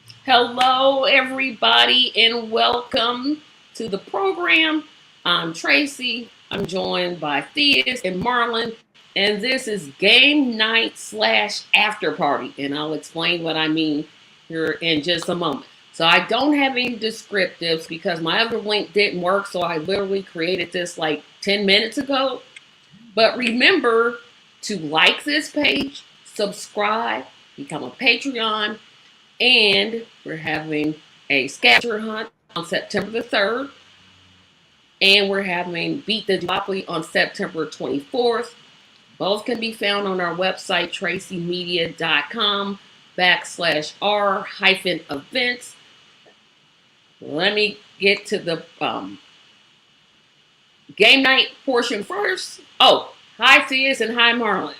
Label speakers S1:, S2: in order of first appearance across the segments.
S1: Hello, everybody, and welcome to the program. I'm Tracy. I'm joined by Theus and Marlon, and this is game night slash after party. And I'll explain what I mean here in just a moment. So I don't have any descriptives because my other link didn't work, so I literally created this like 10 minutes ago. But remember to like this page, subscribe, become a Patreon, and we're having a scavenger hunt on September the 3rd. And we're having Beat the Duopoly on September 24th. Both can be found on our website, tracymedia.com /r hyphen events. Let me get to the game night portion first. Oh, hi, Theus, and hi, Marlon.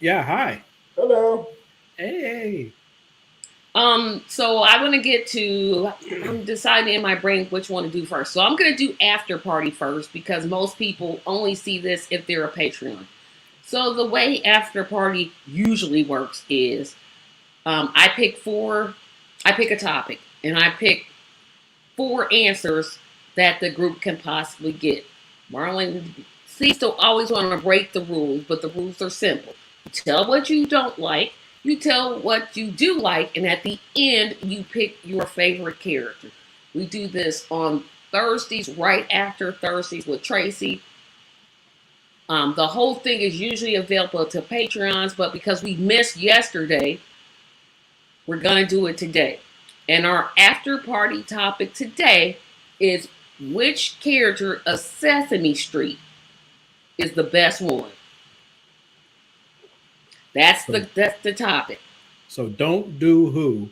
S2: Yeah, hi.
S3: Hello.
S2: Hey.
S1: So I want to get to. I'm deciding in my brain which one to do first. So I'm going to do after party first because most people only see this if they're a Patreon. So the way after party usually works is I pick four. I pick a topic and I pick four answers that the group can possibly get. Marlon seems to always want to break the rules, but the rules are simple. You tell what you don't like, you tell what you do like, and at the end, you pick your favorite character. We do this on Thursdays, right after Thursdays with Tracy. The whole thing is usually available to Patreons, but because we missed yesterday, we're going to do it today. And our after party topic today is which character of Sesame Street is the best one.
S2: So,
S1: That's the topic.
S2: so don't do who.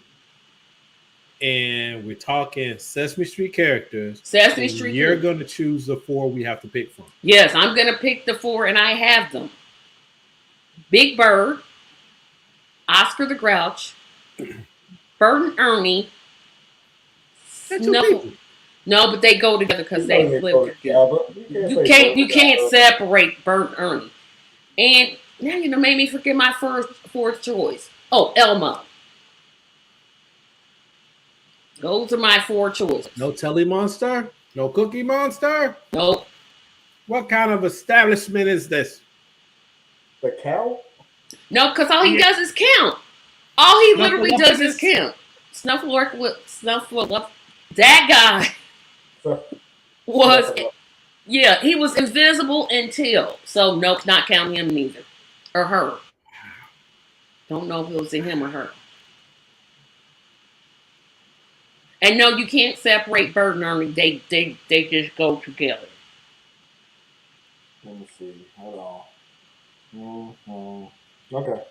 S2: And we're talking Sesame Street characters.
S1: Sesame
S2: And
S1: Street
S2: you're
S1: character.
S2: going to choose the four we have to pick from.
S1: Yes, I'm gonna pick the four, and I have them: Big Bird, Oscar the Grouch, Bert and Ernie,
S2: That's two
S1: Snuffle.
S2: people.
S1: No, but they go together because
S3: You know
S1: they
S3: you
S1: live
S3: go
S1: together.
S3: together. You can't
S1: You
S3: say
S1: can't
S3: go
S1: you can't
S3: together.
S1: separate Bert and Ernie. And now you know made me forget my fourth choice. Oh, Elmo. Those are my four choices.
S2: No Telly Monster? No Cookie Monster?
S1: Nope.
S2: What kind of establishment is this?
S3: The cow?
S1: No, because all he
S2: Yeah.
S1: does is count. All he literally does is
S2: Snuffleupagus?
S1: count. Snuffle. That guy
S3: So,
S1: was, yeah, he was invisible until. So, nope, not counting him neither. Or her. Don't know if it was him or her. And no, you can't separate Bird and Ernie. They just go together.
S3: let me see. Hold on. Okay.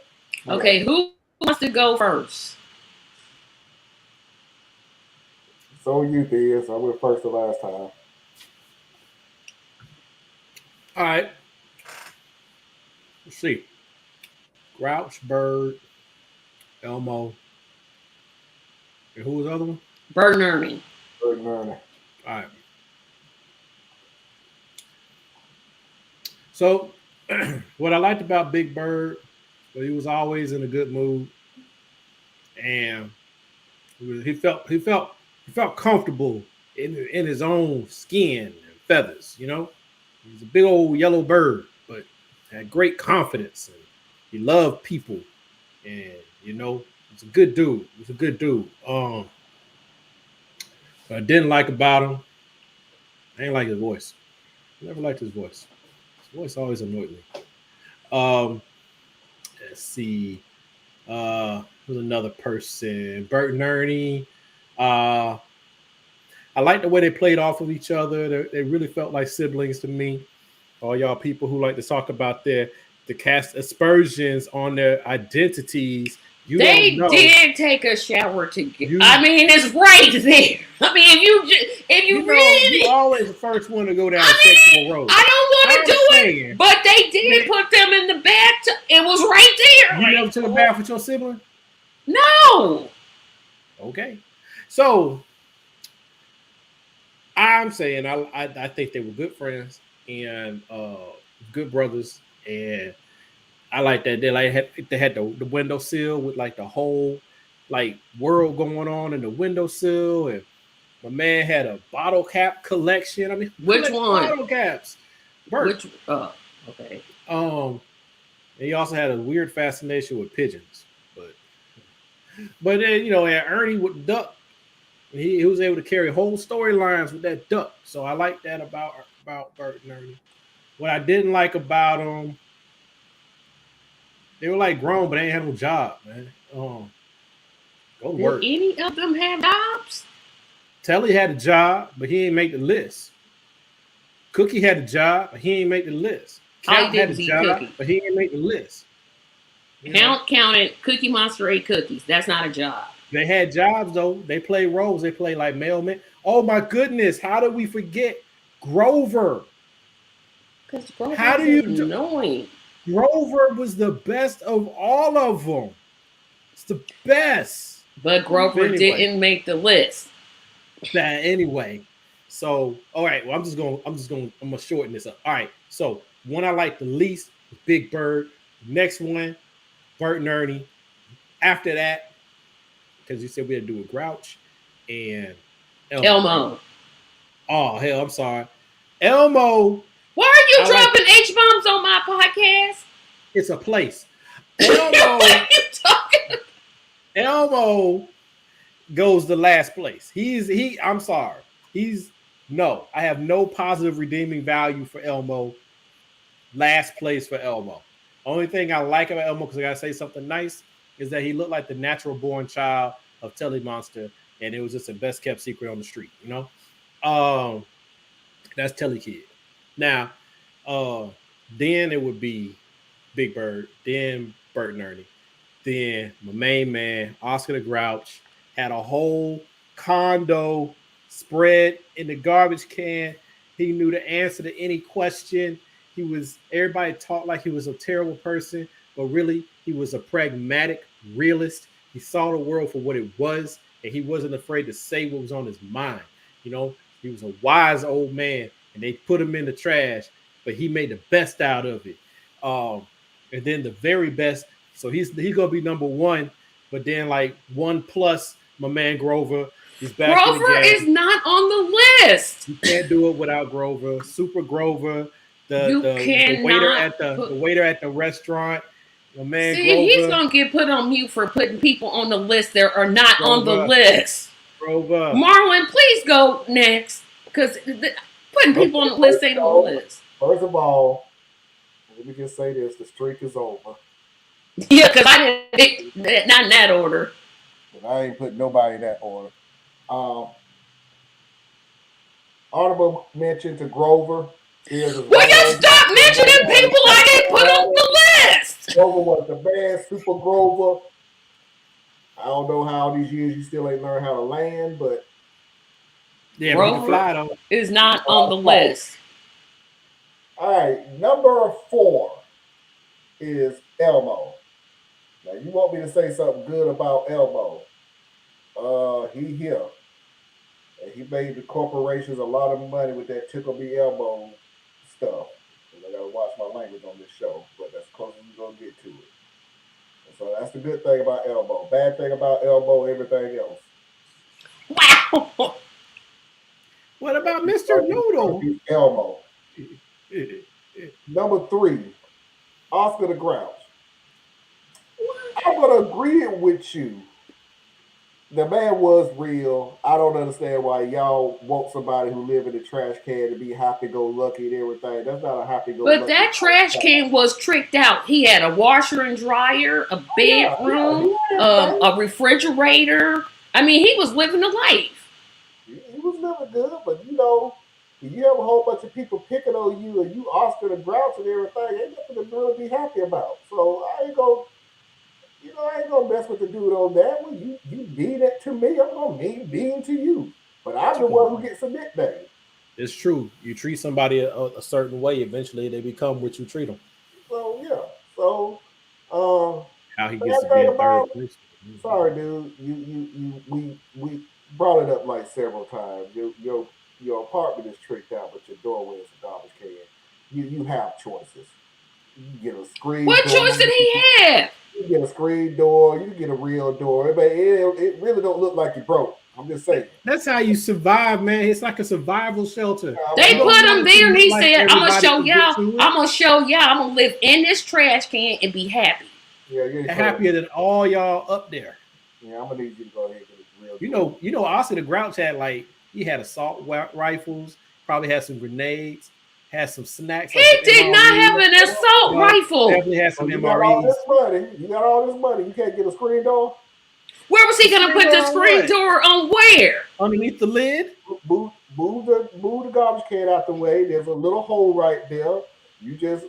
S1: Okay,
S3: Okay.
S1: who wants to go first?
S3: So you did. So I went first the last time.
S2: All right. Let's see. Grouch, Bird, Elmo. And who was the other one?
S1: Bird and Ernie.
S3: Bird and Ernie.
S2: All right. So, what I liked about Big Bird, well, he was always in a good mood, and he felt comfortable in his own skin and feathers. He's a big old yellow bird, but had great confidence and he loved people, and he's a good dude. He's a good dude. What I didn't like about him, I didn't like his voice. I never liked his voice. His voice always annoyed me. Um, let's see. Who's another person? Bert and Ernie. Uh, I like the way they played off of each other. They really felt like siblings to me. All y'all people who like to talk about the cast aspersions on their identities. You don't
S1: They
S2: know.
S1: did take a shower together.
S2: You
S1: I mean, it's right there. I mean, if you read
S2: you
S1: it,
S2: always the first one to go down a
S1: I
S2: sexual
S1: mean,
S2: road.
S1: I don't want
S2: I'm
S1: to do it,
S2: saying,
S1: but they did
S2: man,
S1: put them in the bathtub. It was right there.
S2: you never
S1: Like,
S2: took a
S1: oh,
S2: bath with your sibling?
S1: no.
S2: Okay. So I'm saying I think they were good friends and good brothers, and I like that they had the windowsill with like the hole like world going on in the windowsill, and my man had a bottle cap collection. I mean, who
S1: Which
S2: collects
S1: one?
S2: bottle caps? Bert.
S1: Which? Okay.
S2: Um, and he also had a weird fascination with pigeons, but then and Ernie would duck. He was able to carry whole storylines with that duck. So I like that about Bert and Ernie. What I didn't like about them, they were like grown, but they ain't had no job, man. Go to
S1: Did
S2: work.
S1: any of them have jobs?
S2: Telly had a job, but he ain't make the list. Cookie had a job, but he ain't make the list.
S1: I
S2: Count had
S1: didn't
S2: a
S1: see
S2: job,
S1: Cookie.
S2: but he ain't make the list.
S1: Count counted Cookie Monster ate cookies. That's not a job.
S2: They had jobs though. They play roles. They play like mailmen. Oh my goodness! How did we forget Grover?
S1: Because Grover
S2: How
S1: was
S2: do you
S1: annoying.
S2: Grover was the best of all of them. It's the best.
S1: But Grover
S2: Anyway.
S1: didn't make the list.
S2: Anyway, so all right. Well, I'm gonna shorten this up. All right. So one I like the least was Big Bird. Next one, Bert and Ernie. After that, because you said we had to do a Grouch and
S1: Elmo.
S2: Oh hell, I'm sorry, Elmo.
S1: Why are you
S2: I like-
S1: dropping H-bombs on my podcast?
S2: It's a place.
S1: What
S2: Elmo.
S1: are you talking?
S2: Elmo goes the last place. I'm sorry. I have no positive redeeming value for Elmo. Last place for Elmo. Only thing I like about Elmo, because I gotta say something nice, is that he looked like the natural born child of Telly Monster, and it was just the best kept secret on the street, That's Telly Kid. Now, then it would be Big Bird, then Bert and Ernie. Then my main man, Oscar the Grouch, had a whole condo spread in the garbage can. He knew the answer to any question. Everybody talked like he was a terrible person, but really he was a pragmatic realist. He saw the world for what it was, and he wasn't afraid to say what was on his mind. He was a wise old man, and they put him in the trash, but he made the best out of it. And then the very best. So he's gonna be number one, but then like one plus my man Grover. He's back in the
S1: Grover
S2: game.
S1: is not on the list.
S2: You can't do it without Grover. Super Grover, the waiter at the restaurant. My man
S1: See,
S2: Grover.
S1: he's gonna get put on mute for putting people on the list that are not on the
S2: Grover.
S1: list.
S2: Grover.
S1: Marlon, please go next, because putting people on the list ain't on the list.
S3: First of all, let me just say this: the streak is over.
S1: Yeah, because I didn't not in that order.
S3: But I ain't put nobody in that order. Honorable mention to Grover.
S1: Will you stop mentioning people I didn't put on the list?
S3: Grover was the man, Super Grover. I don't know how all these years you still ain't learned how to land, but
S2: Yeah,
S1: Grover
S2: but he can fly though.
S1: is not on the list.
S3: all right, number 4 is Elmo. Now you want me to say something good about Elmo? He here. And he made the corporations a lot of money with that Tickle Me Elmo stuff. And I gotta watch my language on this show, but that's close as we're gonna get to it. And so that's the good thing about Elmo. Bad thing about Elmo, everything else.
S1: Wow.
S2: What about Mr. Noodle?
S3: Elmo. Number 3, Oscar the Grouch. I'm gonna agree with you. The man was real. I don't understand why y'all want somebody who live in a trash can to be happy-go-lucky and everything. That's not a happy-go-lucky.
S1: But that trash can was tricked out. He had a washer and dryer, a bedroom, a refrigerator. I mean, he was living a life.
S3: He was living good, but if you have a whole bunch of people picking on you and you Oscar the Grouch and everything, ain't nothing to really be happy about. So I ain't gonna mess with the dude on that one. You mean it to me, I'm gonna mean to you. But I'm the one who gets a nickname.
S2: It's true. You treat somebody a certain way, eventually they become what you treat them.
S3: So yeah. So
S2: How he gets to be in third place.
S3: sorry, dude. We brought it up like several times. Your apartment is tricked out, but your doorway is a garbage can. You have choices. You can get a screen
S1: What
S3: door.
S1: choice did he have?
S3: You can get a screen door. You can get a real door. But it really don't look like you broke. I'm just saying.
S2: That's how you survive, man. It's like a survival shelter.
S1: They
S2: You don't
S1: put him
S2: want it to
S1: there, and
S2: look
S1: he
S2: like
S1: said, "I'm gonna
S2: everybody
S1: show
S2: can get
S1: y'all.
S2: to it.
S1: I'm gonna show y'all. I'm gonna live in this trash can and be happy."
S3: Yeah, you're
S2: happier than all y'all up there.
S3: Yeah, I'm gonna need you to go ahead and get a real door.
S2: You know, Oscar the Grouch had he had assault rifles, probably had some grenades, had some snacks.
S1: He did not have an assault rifle.
S2: Definitely had some
S3: You got all
S2: MREs.
S3: this money. You got all this money. You can't get a screen door.
S1: Where was he gonna put the screen
S2: what?
S1: door on? Where?
S2: Underneath the lid.
S3: Move the garbage can out the way. There's a little hole right there. You just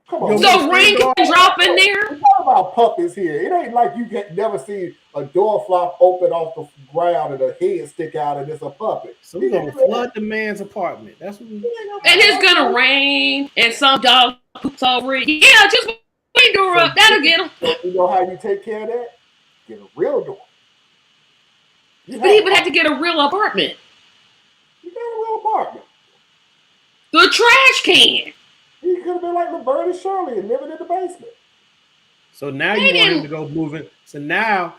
S3: come on.
S1: So Ring can drop in there.
S3: We're talking about puppets here. It ain't like you get never see a door flop open off the ground and a head stick out and it's a puppet.
S2: So we're gonna flood the man's apartment. That's what we.
S1: And it's gonna rain and some dog poops over it. Yeah, just wing door up. That'll get him.
S3: You know how you take care of that? Get a real door.
S1: But he would have to get a real apartment.
S3: You got a real apartment.
S1: The trash can.
S3: He could have been like Laverne and Shirley and living in the basement.
S2: So now you want him to go moving. So now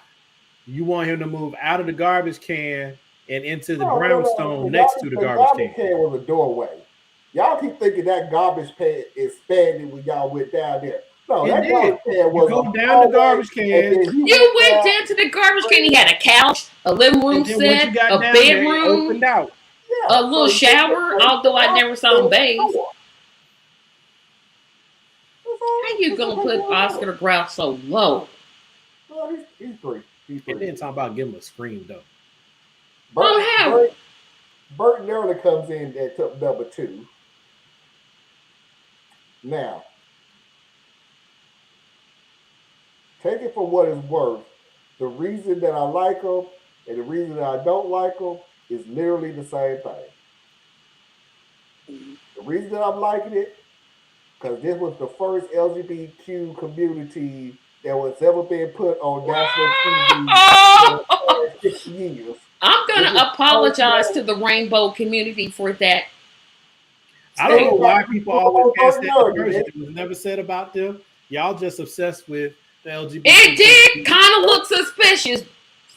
S2: you want him to move out of the garbage can and into the brownstone next to the garbage can.
S3: Was a doorway. Y'all keep thinking that garbage can expanded when y'all went down there. No, that garbage can was.
S2: You go down the garbage can.
S1: You went down to the garbage can. He had a couch, a living room set, a bedroom,
S2: opened out.
S3: Yeah,
S1: a little shower. Although I never saw him bathe. How you gonna put Oscar the Grouch so low?
S3: Well, he's three.
S2: And then talking about giving him a screen though.
S3: Burton Early comes in at number 2. Now, take it for what it's worth. The reason that I like him and the reason that I don't like him is literally the same thing. The reason that I'm liking it, because this was the first LGBTQ community that was ever been put on national TV for 6 years.
S1: I'm gonna apologize to the rainbow community for that.
S2: I don't know why people always cast that version. It was never said about them. Y'all just obsessed with the LGBT.
S1: It did kind of look suspicious.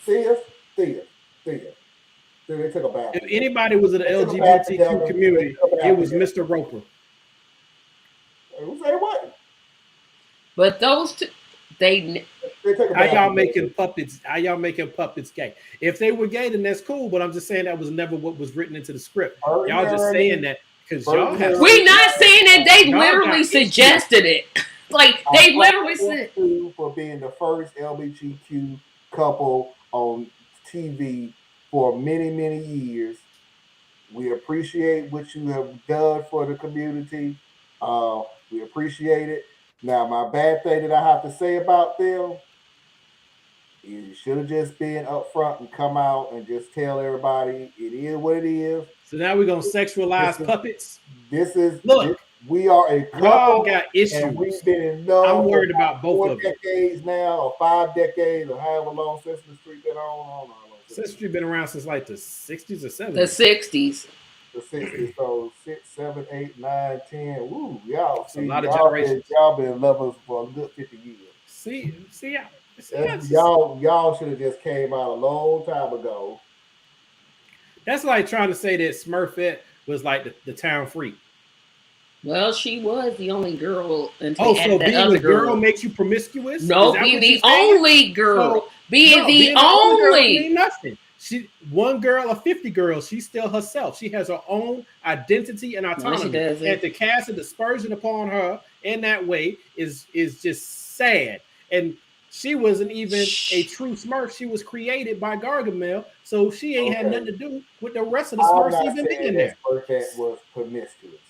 S3: See us. They took a bath.
S2: If anybody was in the LGBTQ community, it was Mr. Roper.
S3: Who say what?
S1: But those two,
S2: how y'all making puppets? How y'all making puppets gay? If they were gay, then that's cool. But I'm just saying that was never what was written into the script. Y'all just saying that because y'all have.
S1: We're not saying that they literally suggested it. Like they literally said
S3: for being the first LGBTQ couple on TV for many, many years. We appreciate what you have done for the community. We appreciate it. Now, my bad thing that I have to say about them is you should have just been upfront and come out and just tell everybody it is what it is.
S2: So now we're gonna sexualize puppets.
S3: We are a couple.
S2: Y'all got issues.
S3: And we've been in love.
S2: I'm worried about both of them.
S3: 4 decades now, or 5 decades, or however long Sesame Street been on.
S2: Sesame Street been around since like the 60s or 70s.
S1: The 60s.
S3: The 60s, so 6, 7, 8, 9, 10. Woo, y'all.
S2: See, a lot of generations.
S3: Y'all been lovers for a good 50 years. Y'all should have just came out a long time ago.
S2: That's like trying to say that Smurfette was like the town freak.
S1: Well, she was the only girl
S2: until so being a girl makes you promiscuous?
S1: No, being the only girl. Being the only.
S2: Mean nothing. One girl or 50 girls, she's still herself. She has her own identity and autonomy.
S1: No,
S2: and to cast a dispersion upon her in that way is just sad. And she wasn't even a true Smurf. She was created by Gargamel, so she ain't had nothing to do with the rest of the Smurfs even being there.
S3: Smurfette was promiscuous.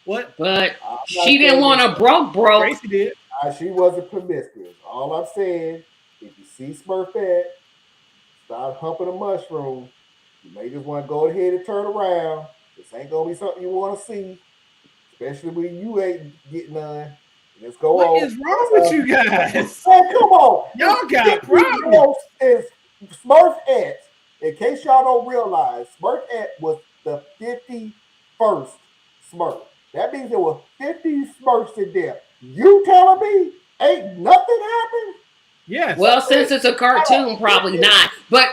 S2: What?
S1: But she didn't want to broke.
S2: Tracy did.
S3: She wasn't promiscuous. All I'm saying, if you see Smurfette start humping a mushroom, you may just want to go ahead and turn around. This ain't gonna be something you want to see, especially when you ain't getting none. Let's go on.
S2: What is wrong with you guys?
S3: Man, come on.
S2: Y'all got problems.
S3: Is Smurfette, in case y'all don't realize, Smurfette was the 51st Smurf. That means there were 50 Smurfs in there. You telling me ain't nothing happened?
S2: Yes.
S1: Well, since it's a cartoon, probably not. But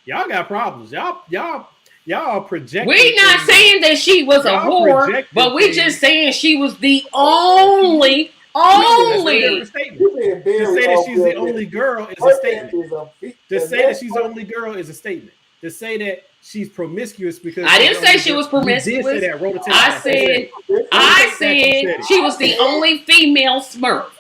S2: Y'all got problems. Y'all are projecting.
S1: we not
S2: things.
S1: saying that she was a
S2: Y'all
S1: whore,
S2: projecting
S1: but we
S2: things.
S1: just saying she was the only.
S2: That's a different statement.
S3: You being
S2: To
S3: very
S2: say that she's the
S3: unrealistic.
S2: only girl is a
S3: Person
S2: statement.
S3: is a fe-
S2: To
S3: the
S2: say that
S3: next
S2: she's the
S3: person-
S2: only girl is a statement. To say that she's promiscuous because
S1: I
S2: she's
S1: didn't
S2: the
S1: say
S2: only
S1: she
S2: girl-
S1: was promiscuous.
S2: You did say that. Wrote it down.
S1: I said she was the only female Smurf.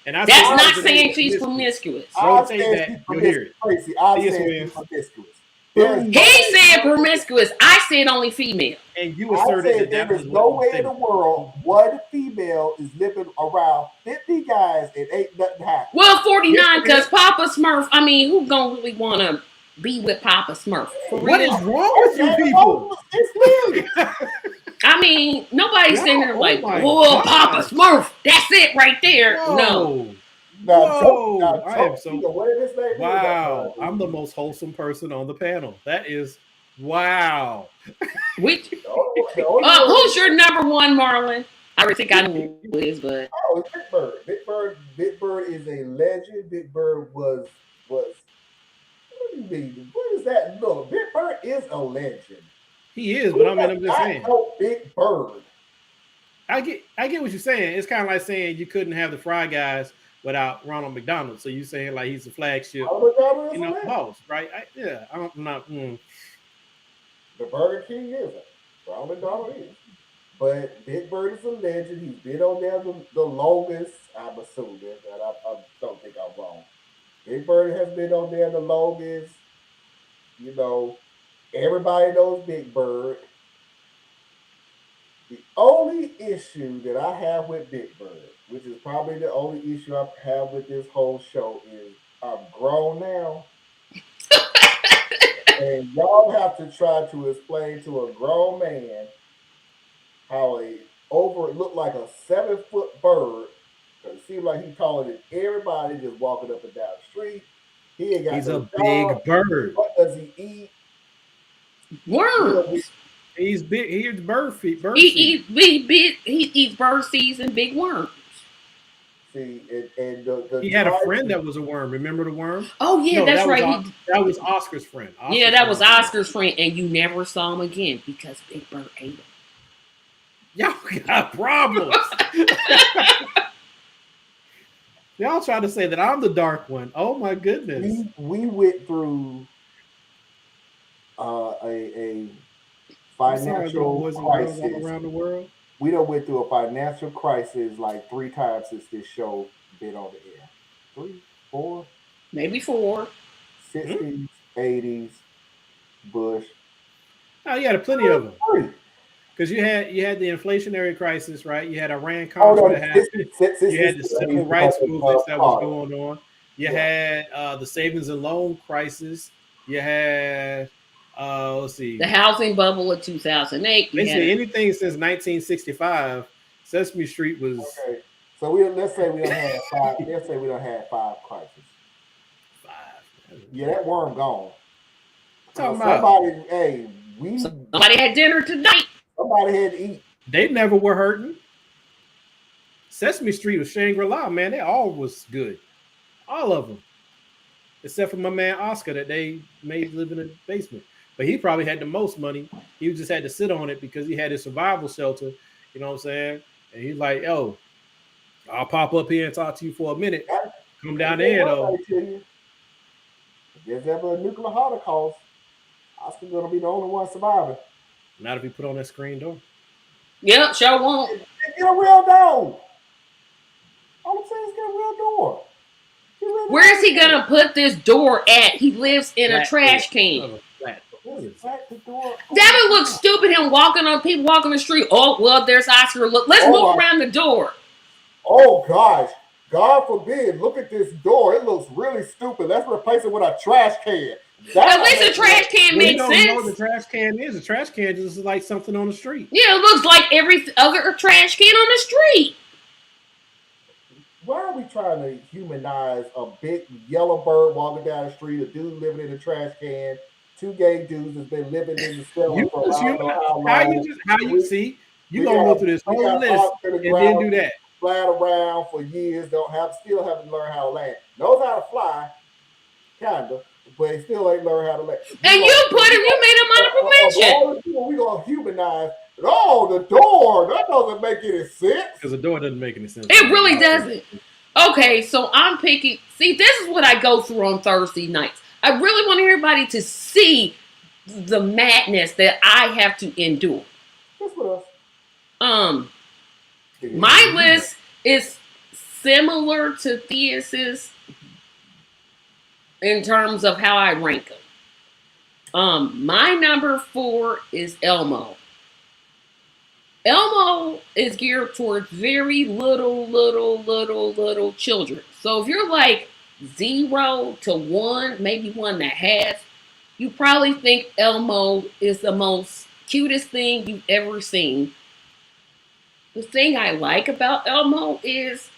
S2: And I
S1: That's
S2: said
S1: not
S2: that
S1: saying
S2: was
S1: she's
S2: promiscuous.
S1: promiscuous.
S2: Roll
S3: I
S2: the tape
S3: said
S2: back,
S3: she's
S2: you'll hear it.
S3: promiscuous. Tracy, I
S2: Yes,
S3: said
S2: ma'am.
S3: she's promiscuous. There is
S1: He
S3: no way-
S1: said promiscuous. I said only female.
S2: And you
S3: I
S2: asserted
S3: said
S2: that
S3: there
S2: was
S3: is no way in
S2: thing.
S3: the world one female is living around 50 guys and ain't nothing happening.
S1: Well, 49,
S2: Yes,
S1: because Papa Smurf, I mean, who gonna really want to be with Papa Smurf? For
S2: What
S1: real?
S2: is wrong with you people?
S3: It's millions.
S1: I mean, nobody's
S2: Yeah,
S1: sitting there
S2: oh
S1: like,
S2: my
S1: oh,
S2: God.
S1: Papa Smurf. That's it right there. No.
S2: Whoa.
S3: Now,
S2: Whoa.
S3: Joe,
S2: I am so
S3: what his name is,
S2: wow. I'm the most wholesome person on the panel. That is wow.
S1: Which,
S3: the only one-
S1: who's your number one, Marlon? I already think I know who it is, but
S3: Oh, it's Big Bird. Big Bird is a legend. Big Bird was. What do you mean? What does that look? Big Bird is a legend.
S2: He is, but I mean, I'm just
S3: I
S2: saying.
S3: know Big Bird.
S2: I get what you're saying. It's kind of like saying you couldn't have the Fry Guys without Ronald McDonald. So you're saying like he's the flagship, boss, right? I'm not.
S3: The Burger King isn't. Ronald McDonald is. But Big Bird is a legend. He's been on there the longest. I'm assuming, and I don't think I'm wrong. Big Bird has been on there the longest. You know, everybody knows Big Bird. The only issue that I have with Big Bird, which is probably the only issue I have with this whole show, is I'm grown now. And y'all have to try to explain to a grown man how it looked like a 7-foot bird. Cause it seemed like he taller than everybody just walking up and down the street. He ain't got
S2: He's
S3: no
S2: a
S3: job.
S2: big bird.
S3: What does he eat?
S1: worms.
S2: He's big. He eats bird feet.
S1: He eats bird seeds and big worms.
S3: See, and the
S2: He had a friend that was a worm. Remember the worm?
S1: Oh yeah,
S2: No,
S1: that's
S2: that was
S1: right.
S2: That was Oscar's friend.
S1: Yeah, that was Oscar's friend, and you never saw him again because Big Bird ate him.
S2: Y'all got problems. Y'all trying to say that I'm the dark one. Oh my goodness.
S3: We went through a financial
S2: boys and girls
S3: crisis.
S2: all around the world.
S3: We done went through a financial crisis like 3 times since this show been on the air. 3, 4,
S1: Maybe 4.
S3: 60s, 80s, Bush.
S2: Oh, you had plenty of them.
S3: 3.
S2: Because you had the inflationary crisis, right? You had Iran
S3: Oh,
S2: conflict
S3: no,
S2: that happened. You had the
S3: 60s,
S2: civil rights movements that was
S3: Carter.
S2: going on. You
S3: Yeah.
S2: had the savings and loan crisis. You had let's see.
S1: The housing bubble of 2008. You
S2: Basically,
S1: had
S2: anything since 1965, Sesame Street was
S3: Okay. So let's say we don't have 5. Let's say we don't have 5 crises.
S2: 5.
S3: Yeah, that worm gone.
S2: Talking about
S3: Somebody, hey,
S1: somebody had dinner tonight.
S3: somebody had to eat.
S2: they never were hurting. Sesame Street was Shangri-La, man. They all was good. All of them. Except for my man Oscar that they made live in a basement. But he probably had the most money. He just had to sit on it because he had his survival shelter. You know what I'm saying? And he's like, yo, I'll pop up here and talk to you for a minute. Come down there, though.
S3: If there's ever a nuclear holocaust, Oscar's going to be the only one surviving.
S2: Not if he put on that screen door.
S1: Yep, sure won't.
S3: Get a real door. All I'm saying is get a real door.
S1: Where is he gonna put this door at? He lives in a
S2: Flat
S1: trash
S2: door.
S1: can.
S2: Oh, flat door. What is that?
S3: Crack the door.
S1: That would look stupid. Him walking on people walking the street. Oh well, there's Oscar. Look, let's move around the door.
S3: Oh gosh, God forbid! Look at this door. It looks really stupid. Let's replace it with a trash can.
S1: At least a trash can
S2: Well, you
S1: makes
S2: don't know what the
S1: sense.
S2: trash can is. A trash can just is like something on the street.
S1: Yeah, it looks like every other trash can on the street.
S3: Why are we trying to humanize a big yellow bird walking down the street, a dude living in a trash can, 2 gay dudes that's been living in the cellar
S2: You
S3: for
S2: just
S3: I don't know how long?
S2: how you see You gonna go through this whole list and then do that.
S3: Flying around for years, still haven't learned how to land. Knows how to fly, kinda, but he still ain't learned how to land.
S1: And you made him honorable mention.
S3: All the people we gonna humanize. Oh, the door. That doesn't make any sense.
S2: Because the door doesn't make any sense.
S1: It really doesn't. Okay, so I'm picking. See, this is what I go through on Thursday nights. I really want everybody to see the madness that I have to endure.
S3: That's what else.
S1: My list is similar to Theus's in terms of how I rank them. My number 4 is Elmo. Elmo is geared towards very little children. So if you're like 0 to 1, maybe 1.5, you probably think Elmo is the most cutest thing you've ever seen. The thing I like about Elmo is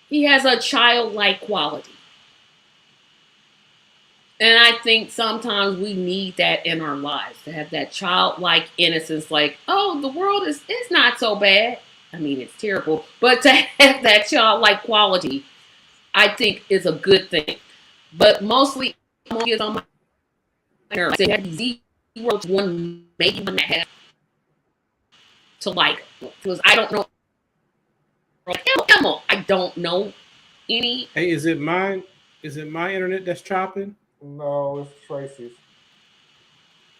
S1: he has a childlike quality. And I think sometimes we need that in our lives, to have that childlike innocence, like, oh, the world is not so bad. I mean, it's terrible. But to have that childlike quality, I think is a good thing. But mostly, Elmo is on my nerves. They have 0 to 1, maybe 1.5 to like. Because I don't know. Elmo, I don't know any.
S2: Hey, is it my internet that's chopping?
S3: No, it's Tracy's.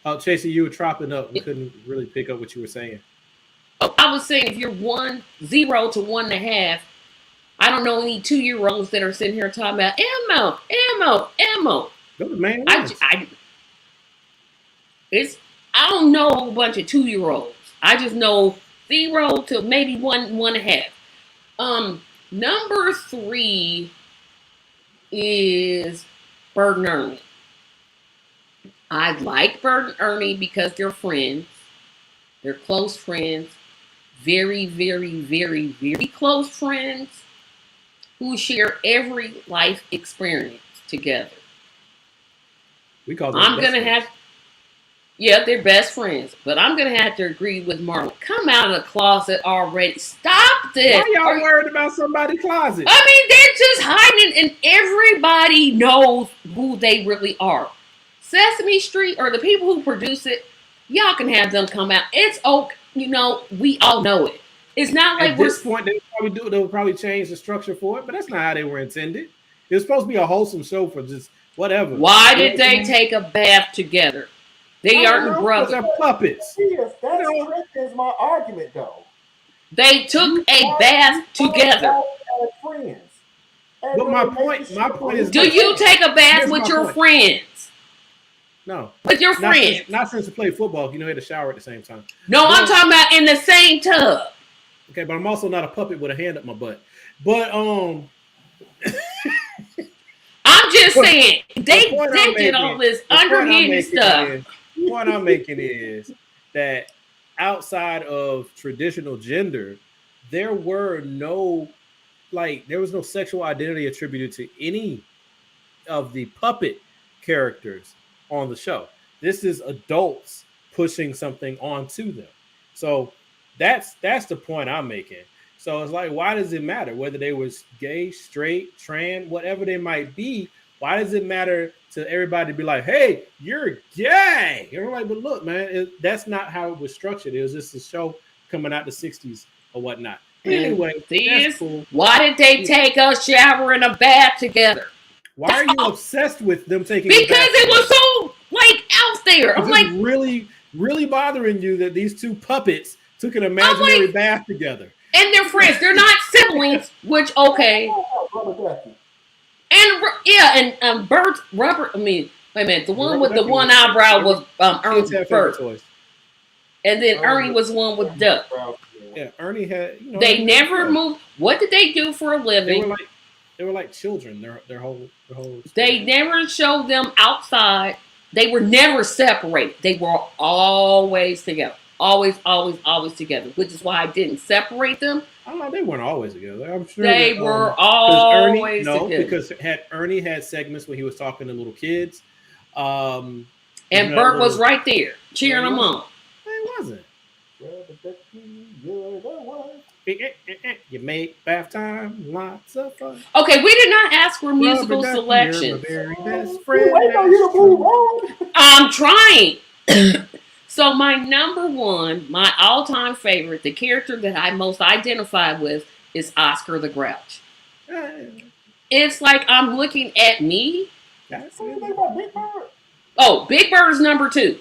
S2: Oh, Tracy, you were chopping up. We couldn't really pick up what you were saying.
S1: I was saying if you're 0 to 1.5, I don't know any 2-year-olds that are sitting here talking about Elmo.
S2: Those are the main
S1: I
S2: ones.
S1: don't know a whole bunch of 2-year-olds. I just know 0 to maybe 1.5. Number 3 is Bert and Ernie. I like Bert and Ernie because they're friends. They're close friends. Very, very, very, very close friends who share every life experience together.
S2: We call them.
S1: They're best friends. But I'm gonna have to agree with Marlon. Come out of the closet already. Stop this.
S2: Why y'all worried about somebody's closet?
S1: I mean, they're just hiding, and everybody knows who they really are. Sesame Street, or the people who produce it, y'all can have them come out. It's okay. We all know it. It's not like
S2: at this point they'll probably change the structure for it, but that's not how they were intended. It was supposed to be a wholesome show for just whatever.
S1: Why did they take a bath together? They aren't brothers.
S2: They're puppets.
S3: Yes, that strengthens my argument, though.
S1: They took a bath together.
S3: Friends.
S2: But my point is,
S1: do you take a bath with your friends?
S2: No.
S1: With your friends?
S2: Not since we played football. Had to shower at the same time.
S1: No, I'm talking about in the same tub.
S2: Okay, but I'm also not a puppet with a hand up my butt. But
S1: I'm just saying they did all this underhanded stuff.
S2: The point I'm making is that outside of traditional gender, there was no sexual identity attributed to any of the puppet characters on the show. This is adults pushing something onto them. So that's the point I'm making. So it's like, why does it matter whether they was gay, straight, trans, whatever they might be? Why does it matter to everybody to be like, hey, you're gay? You're like, but look, man, that's not how it was structured. It was just a show coming out the 60s or whatnot. Anyway, that's cool.
S1: Why did they take a shower and a bath together?
S2: Why are you obsessed with them taking?
S1: Because it was so out there. I'm like,
S2: really, really bothering you that these two puppets took an imaginary bath together.
S1: And they're friends. They're not siblings. Which okay. And Bert, Robert. I mean, wait a minute. The one with the one eyebrow was Ernie Bert. And then Ernie was the one with Duck.
S2: Yeah, Ernie had.
S1: They never moved. What did they do for a living?
S2: They were like children. Their whole.
S1: They never showed them outside. They were never separated. They were always together. Always together. Which is why I didn't separate them.
S2: I don't know. They weren't always together. I'm sure
S1: they were always together.
S2: Because Ernie had segments when he was talking to little kids.
S1: And Bert was right there cheering him on.
S2: It wasn't.
S3: You're the one.
S2: You make bath time lots of fun.
S1: Okay, we did not ask for musical
S2: Rubber ducky,
S1: selections.
S2: you're my very best
S3: We
S2: friend.
S3: waiting on you to move on.
S1: I'm trying. So my number one, my all-time favorite, the character that I most identify with is Oscar the Grouch. It's like I'm looking at me.
S2: That's
S3: What do you
S2: it.
S3: think about Big Bird?
S1: Oh, Big Bird is number 2.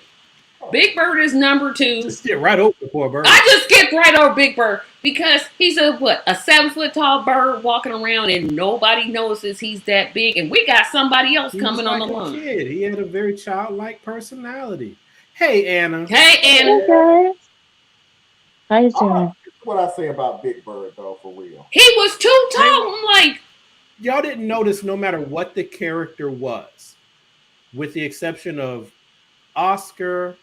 S1: Big Bird is number 2.
S2: Just get right over the poor bird.
S1: I just skipped right over Big Bird because he's a 7-foot tall bird walking around and nobody notices he's that big. And we got somebody else
S2: He
S1: coming
S2: was
S1: on
S2: like
S1: the
S2: a
S1: line.
S2: kid. He had a very childlike personality. Hey, Anna.
S1: Hey, Anna.
S4: Hey guys. How you doing?
S3: This is what I say about Big Bird, though, for real.
S1: He was too tall. I'm like,
S2: Y'all didn't notice no matter what the character was, with the exception of Oscar.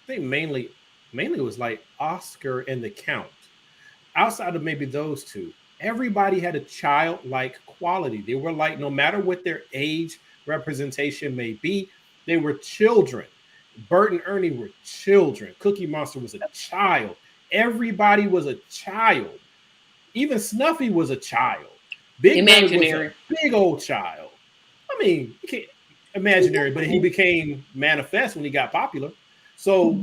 S2: I think mainly it was like Oscar and the Count. Outside of maybe those two, everybody had a childlike quality. They were like, no matter what their age representation may be, they were children. Bert and Ernie were children. Cookie Monster was a child. Everybody was a child. Even Snuffy was a child. Big Bird was
S1: imaginary.
S2: a big old child. I mean, you can't imaginary, but he became manifest when he got popular. So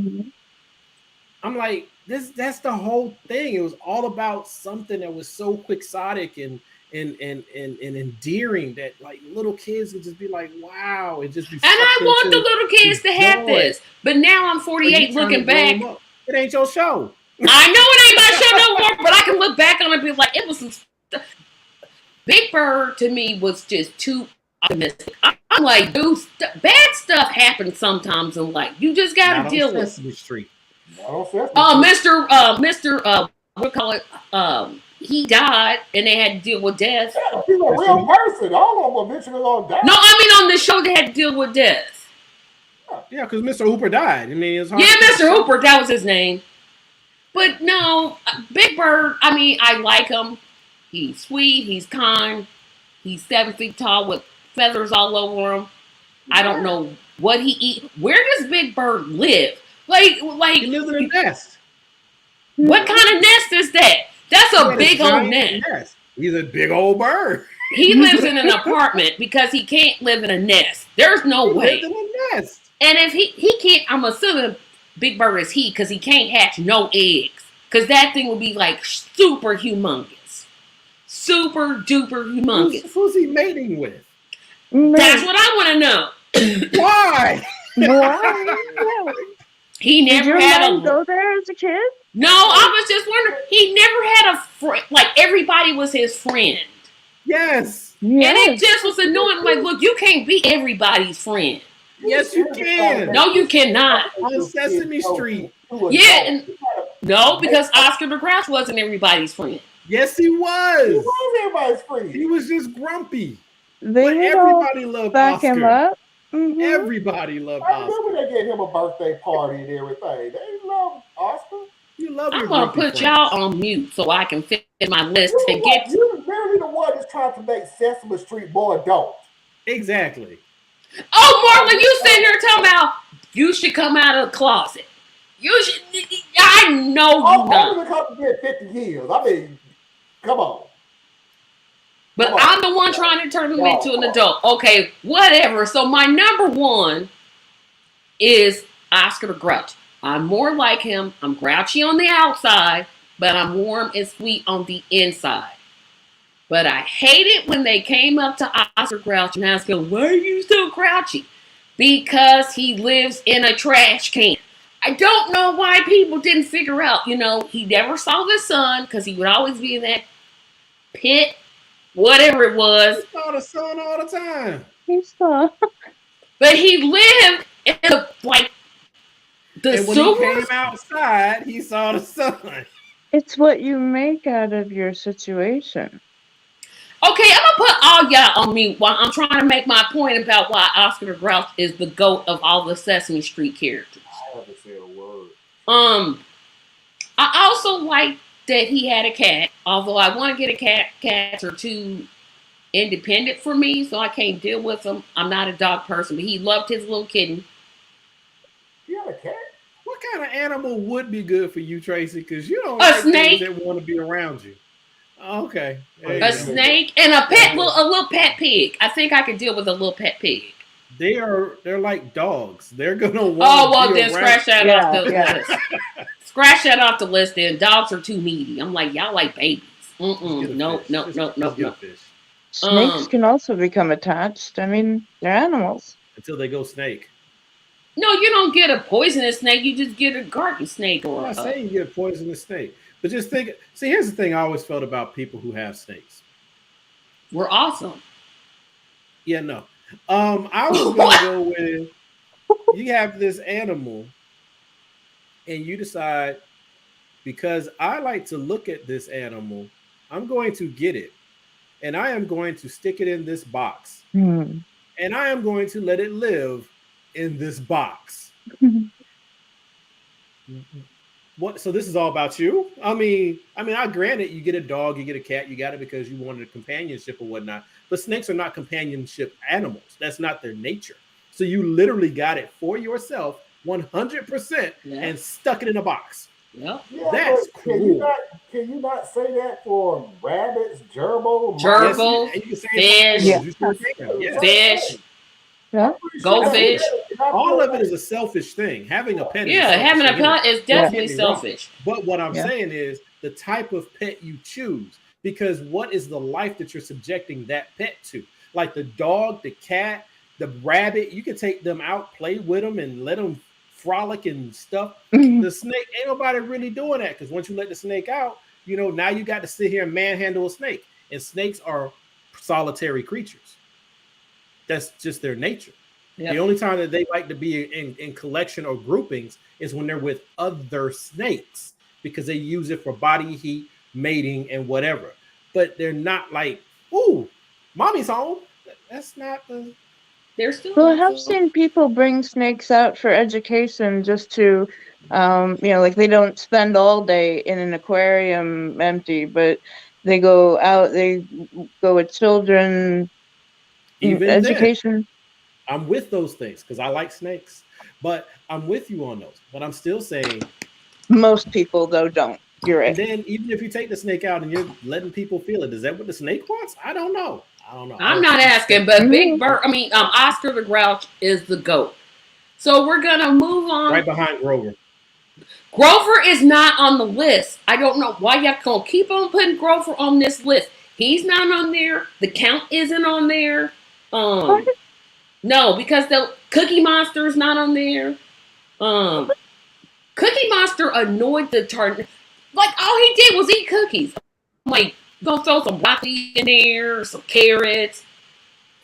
S2: I'm like, that's the whole thing. It was all about something that was so quixotic and endearing that like little kids would just be like, wow, and just be.
S1: And I
S2: sucked
S1: want the
S2: into
S1: little kids to have
S2: joy.
S1: this. But now I'm
S2: So you
S1: 48
S2: trying
S1: looking
S2: to grow
S1: back.
S2: them up. It ain't your show.
S1: I know it ain't my show no more, but I can look back on it and be like, it was some stuff. Big Bird to me was just too optimistic. I'm like, dude, bad stuff happens sometimes in life. You just
S2: Not
S1: gotta
S2: on
S1: deal with it.
S2: Sesame Street.
S1: Mr. What call it? He died and they had to deal with death.
S3: He's a real person. I don't know what mention it on that.
S1: No, I mean on the show they had to deal with death.
S2: Yeah, because Mr. Hooper died. I mean, it's hard.
S1: Yeah,
S2: to-
S1: Mr. Hooper, that was his name. But no, Big Bird, I mean, I like him. He's sweet, he's kind, he's 7 feet tall with feathers all over him. I don't know what he eat. Where does Big Bird live?
S2: He
S1: Like
S2: lives in a nest.
S1: what kind of nest is that? That's
S2: He
S1: a
S2: had
S1: big old
S2: giant
S1: nest.
S2: He's a big old bird.
S1: He lives in an apartment because he can't live in a nest. There's no
S2: He
S1: way.
S2: lives in a nest.
S1: And if he can't, I'm assuming Big Bird is he because he can't hatch no eggs. Because that thing would be like super humongous. Super duper humongous.
S2: Who's he mating with?
S1: That's what I want to know.
S2: Why?
S4: Why?
S1: He
S4: Did
S1: never
S4: your
S1: had
S4: mom go there as a kid?
S1: No, I was just wondering. He never had a friend. Like everybody was his friend.
S2: Yes.
S1: And it
S4: Yes.
S1: just was annoying. Like, look, you can't be everybody's friend.
S2: Yes, you can.
S1: No, you cannot.
S2: On Sesame Street.
S1: Yeah, and no, because Oscar the Grouch wasn't everybody's friend.
S2: Yes, he
S3: He
S2: was.
S3: was everybody's friend.
S2: He was just grumpy.
S4: They
S2: But
S4: would all
S2: everybody loved
S4: back him
S2: Oscar.
S4: up. Mhm.
S2: Everybody loved
S3: I
S2: Oscar.
S3: remember they gave him a birthday party and everything. They love Oscar.
S2: You love your
S1: I'm gonna
S2: grumpy
S1: put
S2: friends.
S1: y'all on mute so I can fit in my list and get.
S3: You're literally the one that's trying to make Sesame Street more adult.
S2: Exactly.
S1: Oh, Marlon, you sitting here talking about you should come out of the closet. You should. I know you
S3: I'm
S1: not.
S3: only come to get 50 years. I mean, come on.
S1: But I'm the one trying to turn him into an adult. Okay, whatever. So my number one is Oscar the Grouch. I'm more like him. I'm grouchy on the outside, but I'm warm and sweet on the inside. But I hate it when they came up to Oscar Grouch and asked him, why are you so grouchy? Because he lives in a trash can. I don't know why people didn't figure out, he never saw the sun because he would always be in that pit, whatever it was.
S2: He saw the sun all the time.
S4: He saw.
S1: But he lived in the
S2: And when he
S1: sewers.
S2: came outside, he saw the sun.
S4: It's what you make out of your situation.
S1: Okay, I'm gonna put all y'all on mute while I'm trying to make my point about why Oscar the Grouch is the GOAT of all the Sesame Street characters.
S3: I haven't said a word.
S1: I also like that he had a cat, although I want to get a cat. Cats are too independent for me, so I can't deal with him. I'm not a dog person, but he loved his little kitten.
S3: You have a cat?
S2: What kind of animal would be good for you, Tracy? Because you don't
S1: A
S2: like
S1: snake.
S2: things that want to be around you. Okay. There you
S1: A
S2: go.
S1: snake and a little pet pig. I think I could deal with a little pet pig.
S2: They're like dogs. They're gonna want.
S1: Oh well,
S2: to be
S1: then
S2: around.
S1: scratch that
S4: Yeah,
S1: off the
S4: yeah.
S1: list. Scratch that off the list. Then dogs are too needy. I'm like, y'all like babies.
S2: Just get a
S1: Nope,
S2: fish.
S1: nope,
S2: Just
S1: nope,
S2: get
S1: nope,
S2: a
S1: nope.
S2: fish.
S4: Snakes can also become attached. I mean, they're animals.
S2: Until they go snake.
S1: No, you don't get a poisonous snake. You just get a garden snake
S2: I'm
S1: or
S2: not saying you get a poisonous snake, but just think. See, here's the thing I always felt about people who have snakes.
S1: we're awesome.
S2: Yeah, no. I was gonna go with you have this animal, and you decide because I like to look at this animal, I'm going to get it, and I am going to stick it in this box,
S4: Hmm.
S2: and I am going to let it live in this box. What? So this is all about you? I mean, I granted you get a dog, you get a cat, you got it because you wanted a companionship or whatnot. But snakes are not companionship animals. That's not their nature. So you literally got it for yourself, 100%,
S1: Yeah.
S2: and stuck it in a box.
S1: Yep.
S3: Yeah,
S2: That's
S3: but can
S2: cool.
S3: you not say that for rabbits, gerbil,
S1: Gerbil.
S3: mice?
S2: Yes, and you can say
S1: Fish.
S2: it. You sure can. Yeah.
S1: Fish.
S4: Yeah.
S1: Goldfish.
S2: All of it is a selfish thing. Having a pet is
S1: Yeah,
S2: selfish
S1: having a
S2: anyway.
S1: pet is definitely
S2: Don't get me wrong.
S1: selfish.
S2: But what I'm
S4: Yeah.
S2: saying is the type of pet you choose, because what is the life that you're subjecting that pet to? Like the dog, the cat, the rabbit, you can take them out, play with them, and let them frolic and stuff. The snake, ain't nobody really doing that because once you let the snake out, now you got to sit here and manhandle a snake. And snakes are solitary creatures. That's just their nature.
S1: Yep.
S2: The only time that they like to be in collection or groupings is when they're with other snakes because they use it for body heat, mating, and whatever. But they're not like, ooh, mommy's home. That's not the.
S1: They're still.
S4: Well, I have seen people bring snakes out for education just to, like they don't spend all day in an aquarium empty, but they go out, they go with children,
S2: Even then,
S4: education.
S2: I'm with those things because I like snakes, but I'm with you on those. But I'm still saying,
S4: Most people, though, don't. You're
S2: and
S4: right.
S2: then even if you take the snake out and you're letting people feel it, is that what the snake wants? I don't know.
S1: I'm not asking, but Big Bird, Oscar the Grouch is the GOAT. So we're gonna move on.
S2: Right behind Grover.
S1: Grover is not on the list. I don't know why y'all gonna keep on putting Grover on this list. He's not on there. The Count isn't on there. No, because the Cookie Monster is not on there. Cookie Monster annoyed the turn. Like all he did was eat cookies. I'm like, gonna throw some broccoli in there, some carrots,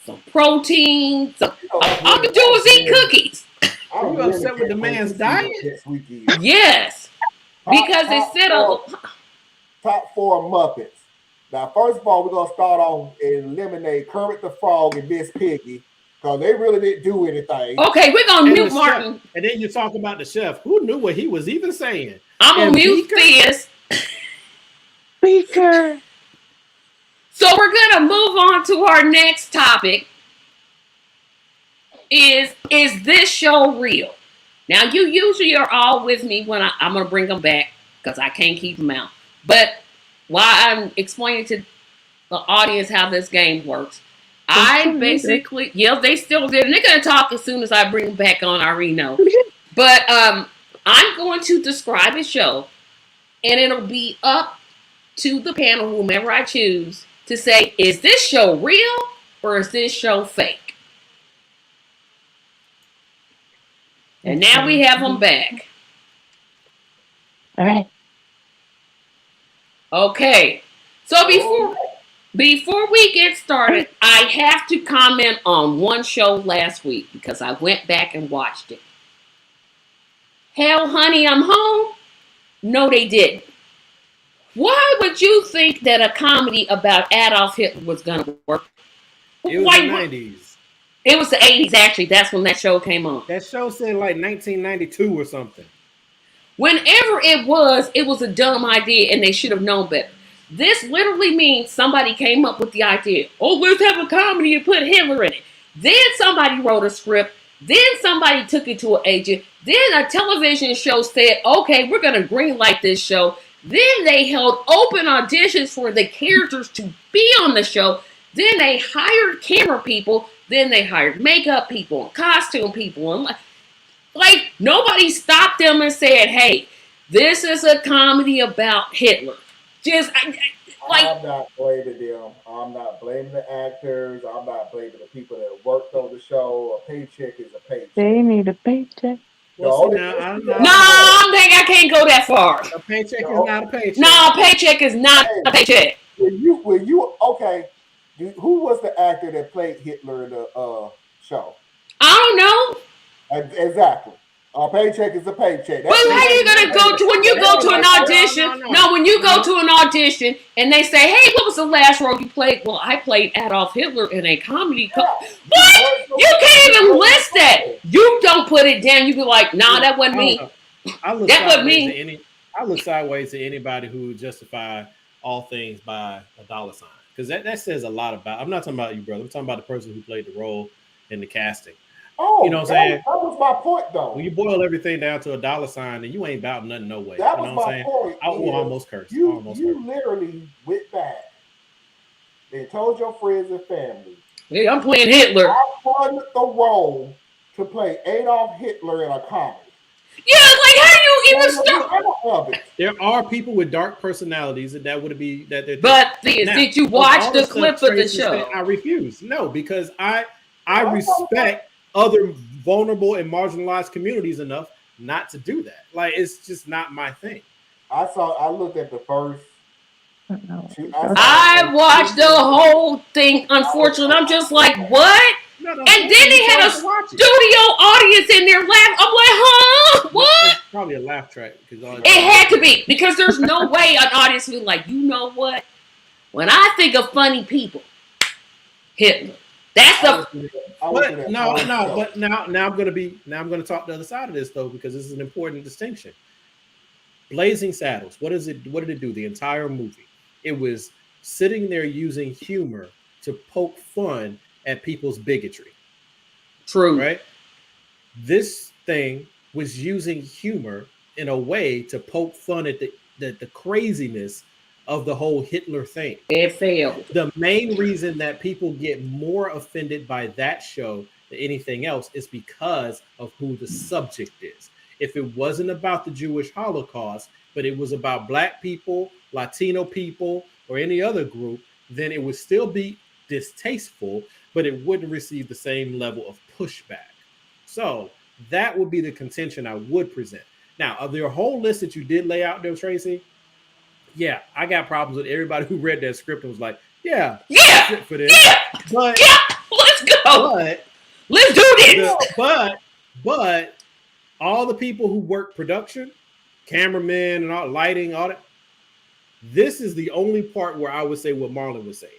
S1: some protein. All I'm gonna do is eat cookies.
S2: Are you upset with the man's diet?
S1: Yes, because they said
S3: top 4 Muppets. Now, first of all, we're gonna start on and eliminate Kermit the Frog and Miss Piggy because they really didn't do anything.
S1: Okay, we're gonna
S2: And
S1: mute
S2: the
S1: Martin.
S2: chef. And then you talk about the chef. Who knew what he was even saying?
S1: I'm gonna
S2: And
S1: mute
S2: Beaker?
S1: this.
S4: Beaker.
S1: So we're gonna move on to our next topic. Is this show real? Now you usually are all with me when I'm gonna bring them back because I can't keep them out. But while I'm explaining to the audience how this game works, I basically they still did, and they're gonna talk as soon as I bring them back on. I already know. But I'm going to describe a show, and it'll be up to the panel, whomever I choose, to say, is this show real or is this show fake? And now we have them back.
S4: All right.
S1: Okay. So before we get started, I have to comment on one show last week because I went back and watched it. Hell, Honey, I'm Home? No, they didn't. Why would you think that a comedy about Adolf Hitler was going to work?
S2: It was
S1: Why
S2: the
S1: would-
S2: 90s.
S1: It was the 80s, actually. That's when that show came on.
S2: That show said like 1992 or something.
S1: Whenever it was a dumb idea and they should have known better. This literally means somebody came up with the idea. Oh, let's have a comedy and put Hitler in it. Then somebody wrote a script. Then somebody took it to an agent. Then a television show said, okay, we're going to greenlight this show. Then they held open auditions for the characters to be on the show. Then they hired camera people. Then they hired makeup people and costume people. And like nobody stopped them and said, hey, this is a comedy about Hitler. Just like
S3: I'm not blaming them. I'm not blaming the actors. I'm not blaming the people that worked on the show. A paycheck is a paycheck.
S4: They need a paycheck.
S2: Well, see,
S3: No,
S1: no, I can't go that far.
S2: a paycheck is not a paycheck.
S1: No, a paycheck is not a paycheck.
S3: when you okay, who was the actor that played Hitler in the show?
S1: I don't know.
S3: Exactly. A paycheck is a paycheck.
S1: Well, how are you gonna go to when you go to an audition? No, when you go to an audition and they say, "Hey, what was the last role you played?" Well, I played Adolf Hitler in a comedy. What? You can't even list that. You don't put it down. You be like, "Nah, that wasn't me." That wasn't me.
S2: I look sideways to anybody who would justify all things by a dollar sign, because that says a lot about. I'm not talking about you, brother. I'm talking about the person who played the role in the casting.
S3: Oh,
S2: you know what I'm saying?
S3: That was my point, though.
S2: When you boil everything down to a dollar sign, then you ain't about nothing, no way.
S3: That
S2: you
S3: was
S2: know what I'm
S3: my
S2: saying?
S3: point.
S2: I will almost curse.
S3: You literally went back and told your friends and family,
S1: "Hey, I'm playing Hitler."
S3: I won the role to play Adolf Hitler in a comedy.
S1: Yeah, like how do you even start?
S2: There are people with dark personalities that would be that.
S1: But did you watch the clip of the show?
S2: I refuse. No, because I respect other vulnerable and marginalized communities enough not to do that. Like, it's just not my thing.
S3: I looked at the first.
S1: I watched the whole thing. Unfortunately, I'm just like, what?
S2: No,
S1: and then they had a studio audience in there laughing. I'm like, huh? What?
S2: It's probably a laugh track.
S1: It had to be, because there's no way an audience would be like, you know what? When I think of funny people, Hitler. That's the.
S2: But now I'm gonna talk the other side of this though, because this is an important distinction. Blazing Saddles. What did it do? The entire movie. It was sitting there using humor to poke fun at people's bigotry.
S1: True.
S2: Right? This thing was using humor in a way to poke fun at the craziness of the whole Hitler thing.
S1: It failed.
S2: The main reason that people get more offended by that show than anything else is because of who the subject is. If it wasn't about the Jewish Holocaust, but it was about Black people, Latino people, or any other group, then it would still be distasteful, but it wouldn't receive the same level of pushback. So that would be the contention I would present. Now, of your whole list that you did lay out there, Tracy, yeah, I got problems with everybody who read that script and was like, yeah, for this.
S1: Yeah,
S2: but,
S1: let's go. Let's do this.
S2: But all the people who work production, cameramen and all lighting, all that, this is the only part where I would say what Marlon was saying.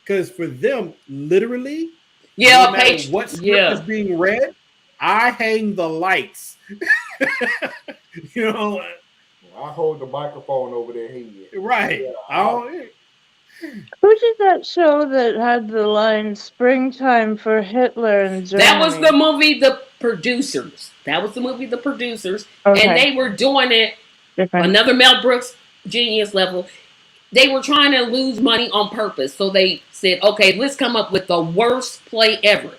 S2: Because for them, literally, no matter what script is being read, I hang the lights. You know,
S3: I hold the microphone over their head.
S2: Right.
S3: Yeah,
S4: who did that show that had the line "Springtime for Hitler" in Germany?
S1: That was the movie The Producers.
S4: Okay.
S1: And they were doing it another Mel Brooks genius level. They were trying to lose money on purpose. So they said, okay, let's come up with the worst play ever.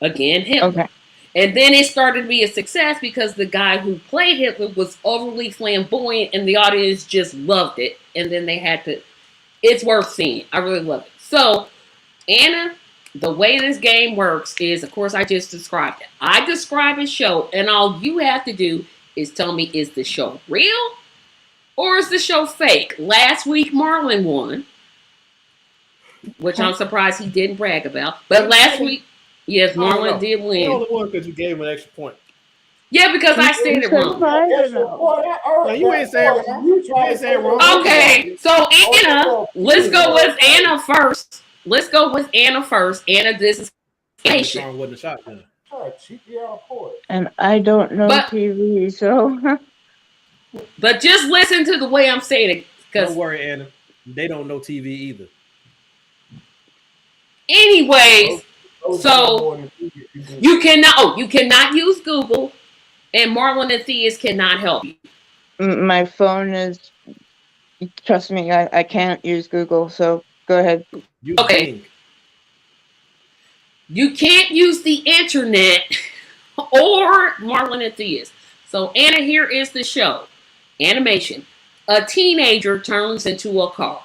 S1: Again, Hitler.
S4: Okay.
S1: And then it started to be a success because the guy who played Hitler was overly flamboyant and the audience just loved it. And then they had to, it's worth seeing. I really love it. So, Anna, the way this game works is, of course, I just described it. I describe a show, and all you have to do is tell me, is the show real or is the show fake? Last week, Marlon won, which I'm surprised he didn't brag about. But last week, yes, Marlon did win.
S2: You only won because you gave him an extra point.
S1: Yeah, because I said it wrong.
S2: No, you ain't saying it wrong. You ain't saying it wrong.
S1: Okay, so Anna, let's go with Anna first. Anna, this is patient.
S2: Wasn't a shotgun.
S4: And I don't know TV, so.
S1: But just listen to the way I'm saying it.
S2: Don't worry, Anna. They don't know TV either.
S1: Anyways,
S3: Those
S1: so
S3: more than you
S1: you cannot use Google, and Marlon and Theus cannot help you.
S4: My phone is. Trust me, I can't use Google. So go ahead.
S2: Use
S1: Okay.
S2: Bing.
S1: You can't use the internet or Marlon and Theus. So Anna, here is the show. Animation. A teenager turns into a car.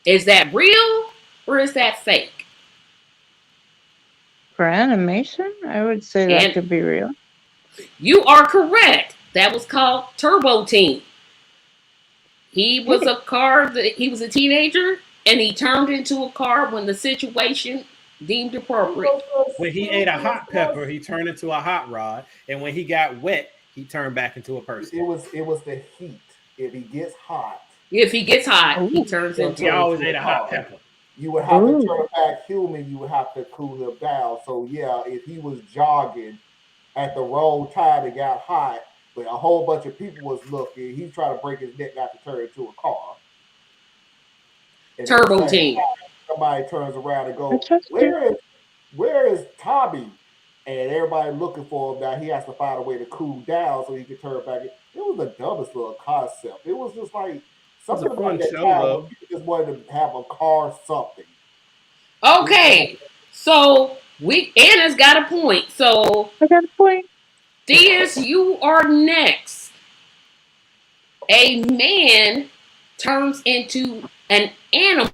S1: Is that real or is that fake?
S4: For animation, I would say that
S1: And-
S4: could be real.
S1: You are correct. That was called Turbo Teen. He was a car, he was a teenager, and he turned into a car when the situation deemed appropriate.
S2: When he ate a hot pepper, he turned into a hot rod, and when he got wet, he turned back into a person.
S3: It was the heat. If he gets hot,
S1: If he gets hot, he
S4: Ooh.
S1: turns
S3: He
S1: into
S2: He
S1: a
S2: always ate a hot pepper.
S3: you would have
S4: Ooh.
S3: to turn back human. You would have to cool him down. So yeah, if he was jogging at the wrong time, it got hot, but a whole bunch of people was looking. He's trying to break his neck not to turn into a car. And at the
S1: Turbo
S3: same
S1: Teen.
S3: time, somebody turns around and
S4: I
S3: goes,
S4: trust you.
S3: where is Tommy? And everybody looking for him. Now he has to find a way to cool down so he can turn back. It was the dumbest little concept. It was just like something
S2: a
S3: about
S2: fun
S3: that
S2: show,
S3: time
S2: though.
S3: when people just wanted to have a car something.
S1: Okay, so Anna's got a point. So
S4: I got a point.
S1: Theus, you are next. A man turns into an animal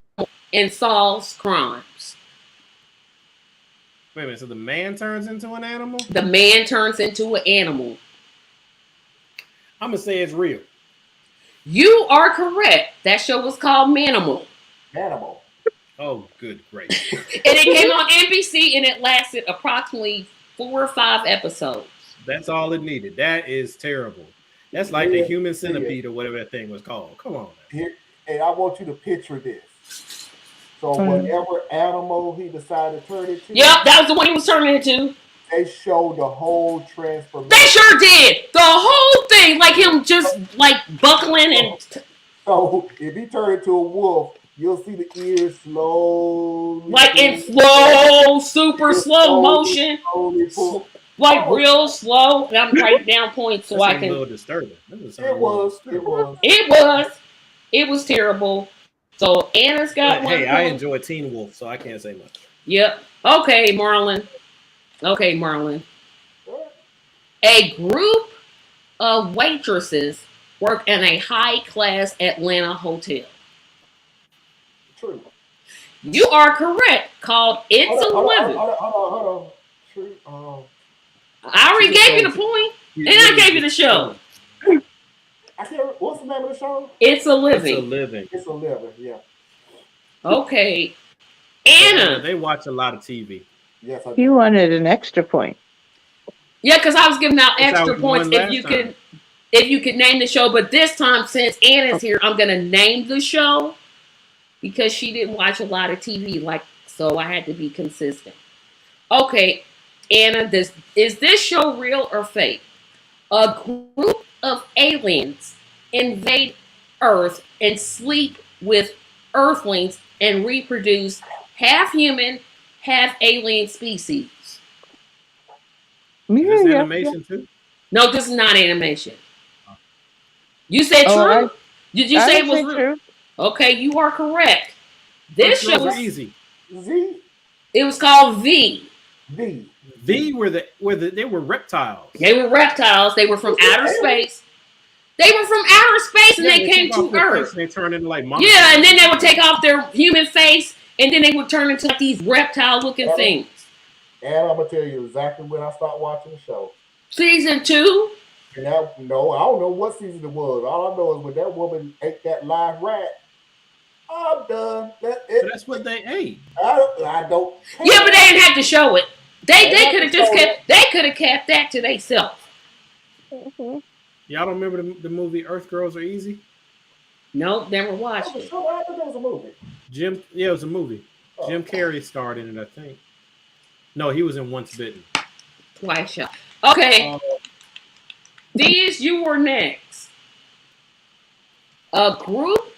S1: and solves crimes.
S2: Wait a minute. So the man turns into an animal?
S1: The man turns into an animal.
S2: I'm gonna say it's real.
S1: You are correct. That show was called Manimal.
S3: Animal.
S2: Oh, good gracious!
S1: And it came on NBC and it lasted approximately 4 or 5 episodes.
S2: That's all it needed. That is terrible. That's like the human centipede or whatever that thing was called. Come on.
S3: Here, and I want you to picture this. So
S4: Hmm.
S3: whatever animal he decided to turn into,
S1: Yep, that was the one he was turning into.
S3: they showed the whole transformation.
S1: They sure did. The whole thing, like him just like buckling and
S3: So if he turned into a wolf, you'll see the ears slowly,
S1: like in slow, super slow motion,
S3: slowly pull.
S1: like real slow. And I'm writing down points so
S2: That
S1: I
S2: seemed a little
S1: can.
S2: disturbing. That doesn't sound
S3: It
S2: a little
S3: was.
S2: disturbing.
S1: It was terrible. So Anna's got
S2: But
S1: one.
S2: hey, I
S1: point.
S2: enjoy Teen Wolf, so I can't say much.
S1: Yep. Okay, Marlon. A group of waitresses work in a high-class Atlanta hotel.
S3: True.
S1: You are correct. Called It's a Living.
S3: Hold on. True.
S1: I already gave you the point, and I gave you the show.
S3: I can't. What's the name of the show?
S1: It's a
S2: It's a
S1: Living.
S2: living.
S3: It's a living. Yeah.
S1: Okay, Anna.
S2: They watch a lot of TV.
S3: Yes, I
S4: You
S3: do.
S4: wanted an extra point.
S1: Yeah, because I was giving out
S2: That's how
S1: extra
S2: we
S1: points
S2: won last time.
S1: if you could name the show. But this time, since Anna's here, I'm gonna name the show because she didn't watch a lot of TV, so I had to be consistent. Okay, Anna, is this show real or fake? A group of aliens invade Earth and sleep with Earthlings and reproduce half human, half alien species.
S2: Is this
S4: Yeah.
S2: animation too?
S1: No, this is not animation. You said
S4: Oh,
S1: true? Did you say it was real?
S4: true?
S1: Okay, you are correct. This
S2: Those
S1: show
S2: are easy.
S3: Z.
S1: it was called V.
S3: V.
S2: They were reptiles.
S1: They were reptiles. They were from outer space. They were from outer space and
S2: Yeah,
S1: they came
S2: take off
S1: to
S2: their face
S1: Earth.
S2: and they turn into like monsters.
S1: Yeah, and then they would take off their human face and then they would turn into like these reptile-looking things.
S3: And I'm gonna tell you exactly when I stopped watching the show.
S1: Season 2.
S3: And I don't know what season it was. All I know is when that woman ate that live rat, I'm done.
S2: But that's what they ate.
S3: I don't.
S1: Yeah, but they didn't have to show it. They
S3: They
S1: could have
S3: had to
S1: just
S3: show
S1: kept. They could have kept that to themselves.
S2: Y'all don't remember the movie Earth Girls Are Easy?
S1: Nope, never watched it.
S3: I thought that was a movie.
S2: Yeah, it was a movie.
S3: Oh.
S2: Jim Carrey starred in it, I think. No, he was in Once Bitten.
S1: Twice shot. Okay,
S3: Uh,
S1: these you were next. A group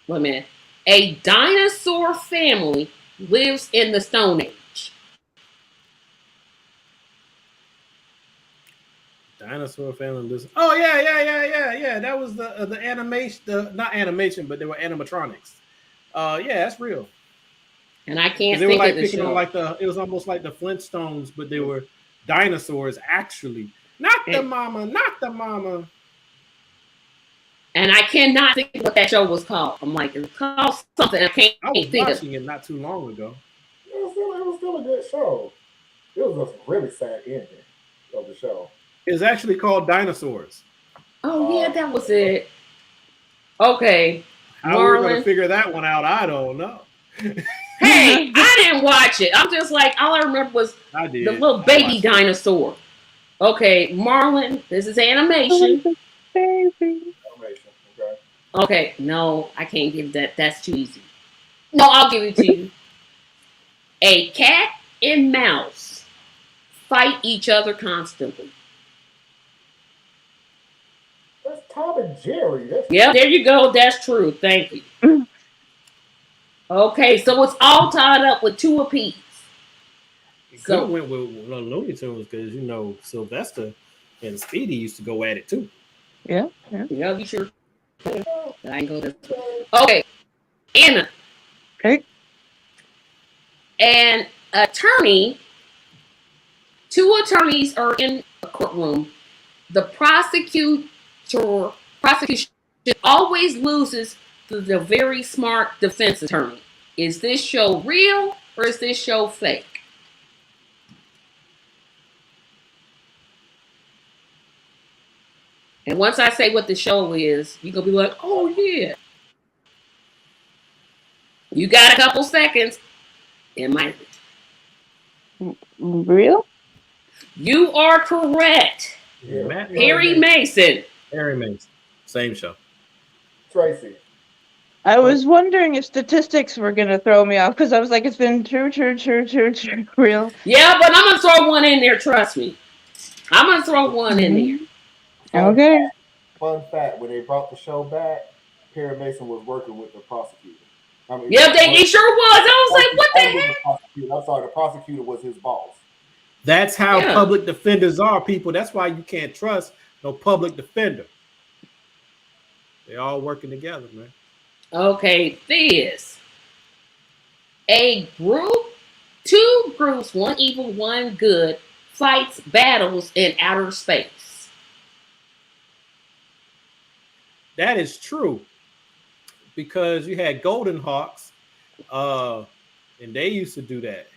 S1: Wait a minute. A dinosaur family lives in the Stone Age.
S2: Dinosaur family listen. Oh yeah. That was the animation, not animation, but they were animatronics. Yeah, that's real.
S1: And I
S2: Because
S1: can't
S2: they were
S1: think of
S2: like
S1: the
S2: picking on
S1: show.
S2: like it was almost like the Flintstones, but they were dinosaurs actually. Not the mama, not the mama.
S1: And I cannot think of what that show was called. I'm like, it's called something. I can't
S2: I was
S1: think of
S2: watching it not too long ago.
S3: It was still a good show. It was a really sad ending of the show.
S2: It's actually called Dinosaurs.
S1: Oh yeah, that was it. Okay.
S2: How we're gonna
S1: Marlon.
S2: figure that one out, I don't know.
S1: Hey, I didn't watch it. I'm just like, all I remember was
S2: I did.
S1: the little baby dinosaur. Okay, Marlon, this is animation.
S4: Baby.
S3: Animation, okay.
S1: Okay, no, I can't give that. That's too easy. No, I'll give it to you. A cat and mouse fight each other constantly.
S3: That's Tom and Jerry. That's
S1: Yep, there you go. That's true. Thank you. Okay, so it's all tied up with 2 apiece.
S2: It
S1: So-
S2: could have went with Looney Tunes because Sylvester and Speedy used to go at it too.
S4: Yeah.
S1: Yeah, you sure? I ain't go this way. Okay, Anna.
S4: Okay.
S1: An attorney, 2 attorneys are in a courtroom. The prosecution always loses to the very smart defense attorney. Is this show real or is this show fake? And once I say what the show is, you're going to be like, oh, yeah. You got a couple seconds. It might be.
S4: Real?
S1: You are correct.
S2: Matt
S1: Perry Mason.
S2: Perry Mason. Same show.
S3: Tracy.
S4: I was wondering if statistics were gonna throw me off because I was like, it's been true, real.
S1: Yeah, but I'm going to throw one in there. Trust me. I'm going to throw one in there.
S4: Okay.
S3: Fun fact: when they brought the show back, Perry Mason was working with the prosecutor. I mean,
S1: Yeah, he sure was. I was like, what the heck?
S3: I'm sorry, the prosecutor was his boss.
S2: That's how
S1: Yeah.
S2: public defenders are, people. That's why you can't trust no public defender. They all working together, man.
S1: Okay, this. A group, 2 groups, one evil, one good, fights battles in outer space.
S2: That is true. Because you had Golden Hawks, and they used to do that.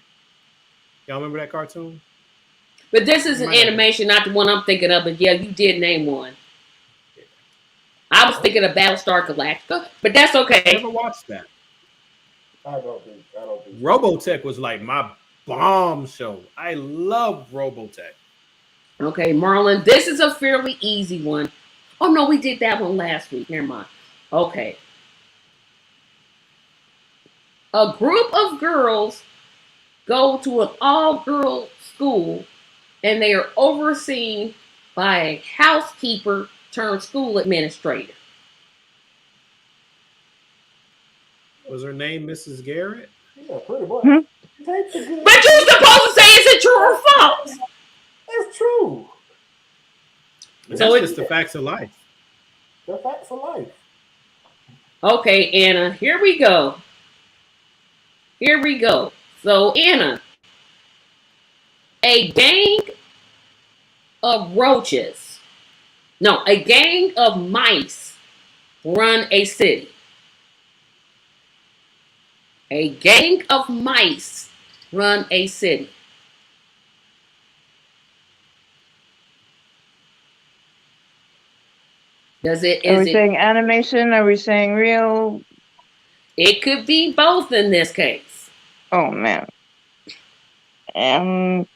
S2: Y'all remember that cartoon?
S1: But this is an
S2: Right.
S1: animation, not the one I'm thinking of, but yeah, you did name one. I was thinking of Battlestar Galactica, but that's
S2: I
S1: okay.
S2: never watched that.
S3: I don't think.
S2: Robotech was like my bomb show. I love Robotech.
S1: Okay, Marlon, this is a fairly easy one. Oh no, we did that one last week. Never mind. Okay. A group of girls go to an all-girl school and they are overseen by a housekeeper turned school administrator.
S2: Was her name Mrs. Garrett?
S3: Yeah, pretty much.
S4: Hmm.
S3: Take the good.
S1: But you're supposed to say is it true or false?
S3: It's true.
S2: That's
S1: So
S2: just the facts of life.
S3: The facts of life.
S1: Okay, Anna, here we go. Here we go. So, Anna, a gang of roaches, no, a gang of mice run a city. A gang of mice run a city. Does it,
S4: Are
S1: is
S4: we
S1: it,
S4: saying animation? Are we saying real?
S1: it could be both in this case.
S4: Oh man. I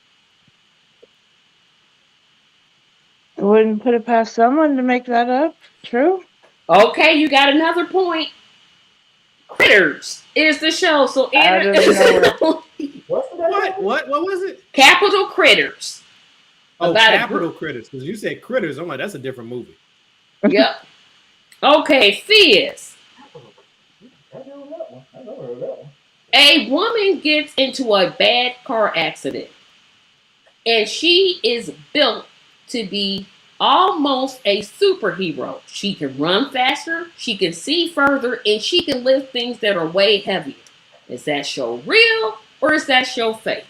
S4: wouldn't put it past someone to make that up. True.
S1: Okay, you got another point. Critters is the show, so Anna
S4: Out of
S1: is
S4: nowhere.
S3: What's the name?
S2: What was it?
S1: Capital Critters.
S2: Oh,
S1: About a
S2: Capital
S1: group.
S2: Critters. Because you said critters. I'm like, that's a different movie.
S1: Yep. Okay, Fizz. A woman gets into a bad car accident, and she is built to be almost a superhero. She can run faster, she can see further, and she can lift things that are way heavier. Is that show real or is that show fake?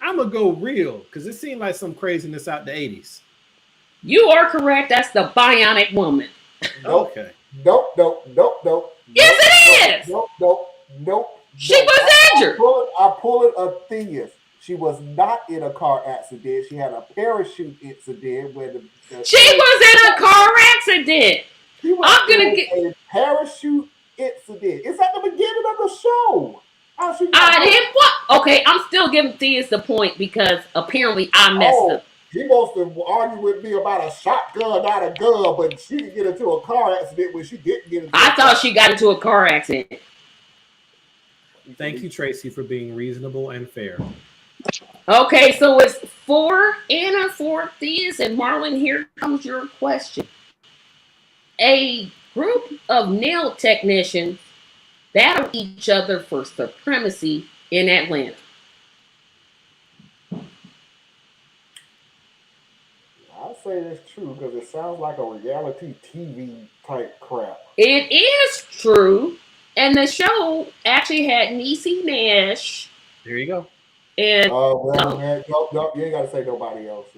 S2: I'm gonna go real because it seemed like some craziness out the 80s.
S1: You are correct. That's the Bionic Woman.
S3: Nope.
S2: Okay.
S3: Nope. Nope. Nope. Nope.
S1: Yes, it is.
S3: Nope. Nope. Nope.
S1: She was injured.
S3: I pull it a thing. She was not in a car accident. She had a parachute incident where
S1: She was in a car accident.
S3: she was
S1: I'm gonna
S3: in
S1: get.
S3: a parachute incident. It's at the beginning of the show. How she got
S1: I
S3: hurt?
S1: didn't. What? Okay, I'm still giving Theus the point because apparently I messed up.
S3: He wants to argue with me about a shotgun, not a gun, but she could get into a car accident when she didn't get into.
S1: I thought she got into a car accident.
S2: Thank you, Tracy, for being reasonable and fair.
S1: Okay, so it's 4 Anna, 4 Theus, and Marlon. Here comes your question. A group of nail technicians battle each other for supremacy in Atlanta.
S3: I'll say that's true because it sounds like a reality TV type crap.
S1: It is true, and the show actually had Niecy Nash
S2: There you go.
S1: and
S3: Well, man, no, you ain't got to say nobody else.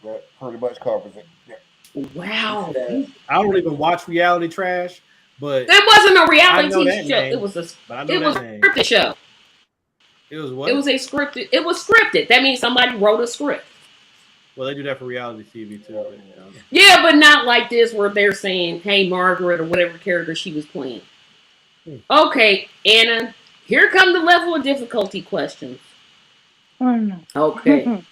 S3: That pretty much covers it. Yeah.
S1: wow,
S2: I don't even watch reality trash, but
S1: that wasn't a
S2: I know
S1: reality
S2: that
S1: show.
S2: name.
S1: It was a
S2: but I know
S1: it was
S2: that
S1: a
S2: name.
S1: scripted show.
S2: It was what?
S1: It was a scripted. It was scripted. That means somebody wrote a script.
S2: Well, they do that for reality TV too. But, you know.
S1: Yeah, but not like this where they're saying, "Hey, Margaret," or whatever character she was playing. Okay, Anna, here come the level of difficulty questions.
S4: Oh, no.
S1: Okay.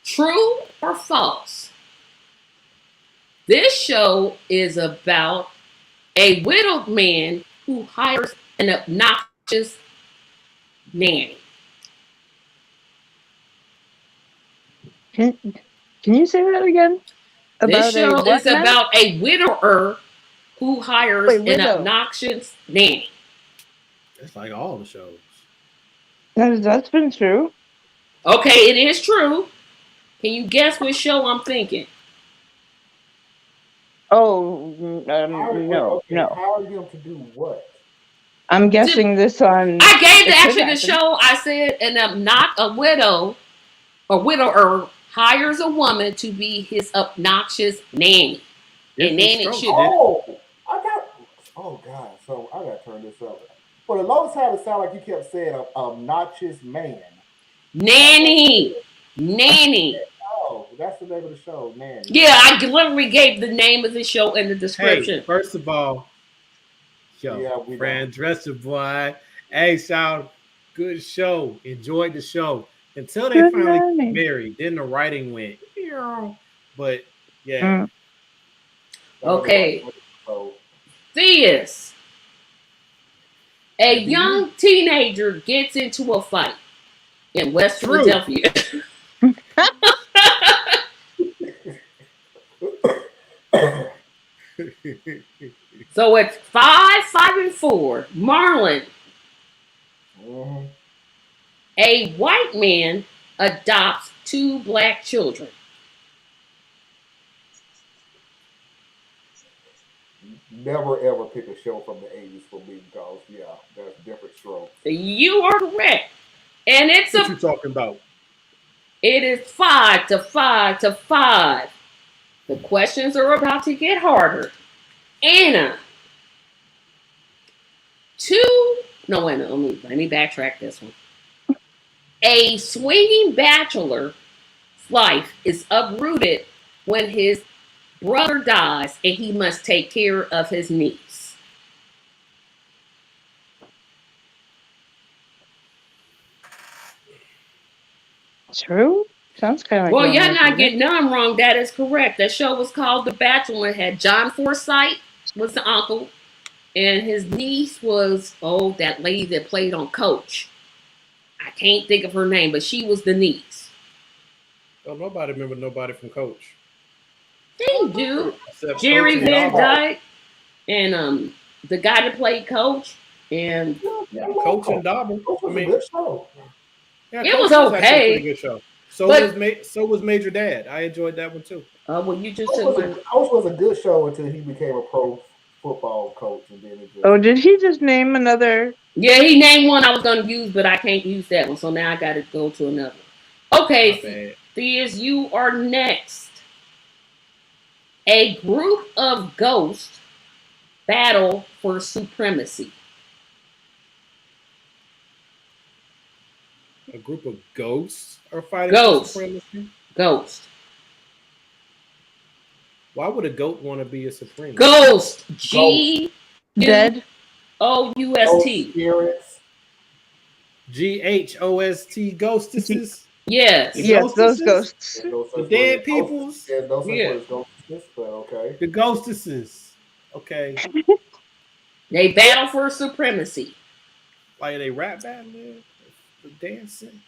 S1: True or false? This show is about a widowed man who hires an obnoxious nanny.
S4: Can you say that again?
S1: This show
S4: what
S1: is
S4: now?
S1: about a widower who hires
S4: Wait,
S1: an
S4: widow.
S1: obnoxious nanny.
S2: It's like all the shows.
S4: That's been true.
S1: Okay, it is true. Can you guess which show I'm thinking?
S4: Oh, no.
S3: Hire him to do what?
S4: I'm guessing this on.
S1: I gave
S4: It
S1: actually
S4: could
S1: the show. I said, not a widow, a widower hires a woman to be his obnoxious nanny. And nanny should.
S3: Oh God! So I gotta turn this up. For the longest time, it sounded like you kept saying obnoxious man.
S1: Nanny.
S3: Oh, that's the name of the show, Nanny.
S1: Yeah, I literally gave the name of the show in the description.
S2: Hey, first of all, Fran Drescher, boy. Hey, shout, good show. Enjoyed the show. Until they finally got married, then the writing went. But yeah.
S1: Okay. Theus. A young teenager gets into a fight in West Philadelphia. So it's 5, 5, and 4. Marlon.
S3: Mm-hmm.
S1: A white man adopts 2 black children.
S3: Never ever pick a show from the 80s for me because that's different strokes.
S1: You are correct. And it's
S2: what you talking about?
S1: It is 5 to 5 to 5. The questions are about to get harder. Anna. Let me backtrack this one. A swinging bachelor's life is uprooted when his brother dies and he must take care of his niece.
S4: True? Sounds kind of like.
S1: Well, you're not getting none wrong. That is correct. That show was called The Bachelor. It had John Forsythe was the uncle, and his niece was that lady that played on Coach. I can't think of her name, but she was the niece.
S2: Oh, nobody remember nobody from Coach.
S1: They do.
S2: Except
S1: Jerry
S2: Coach
S1: Van Dyke and the guy that played Coach. And
S2: Yeah,
S3: I love
S2: Coach and Dauber.
S3: Coach
S2: I
S3: was a
S2: mean,
S3: good show.
S2: yeah,
S1: It
S2: Coach
S1: was
S2: actually a
S1: okay,
S2: pretty good show. So
S1: but
S2: was Major Dad. I enjoyed that one too.
S1: well, you just took my.
S3: Coach was a good show until he became a pro football coach, and then it just
S4: Oh, did he just name another?
S1: Yeah, he named one I was gonna use, but I can't use that one, so now I got to go to another.
S2: My
S1: Okay,
S2: bad.
S1: Theus, you are next. A group of ghosts battle for supremacy.
S2: A group of ghosts are fighting for
S1: Ghosts,
S2: supremacy.
S1: ghost,
S2: Why would a goat want to be a supreme?
S1: ghost.
S3: Ghost.
S4: Dead?
S3: ghost
S1: GOUST.
S3: spirits.
S2: GHOST ghostesses. The
S1: Yes.
S4: Yes, those
S2: ghostesses.
S4: ghosts.
S3: There's no
S2: The
S3: such
S2: dead
S3: word as
S2: peoples.
S3: ghosts. There's no such
S1: Yeah.
S3: word as ghosts, but okay.
S2: The ghostesses. Okay.
S1: They battle for supremacy.
S2: Like they rap battling, the dancing.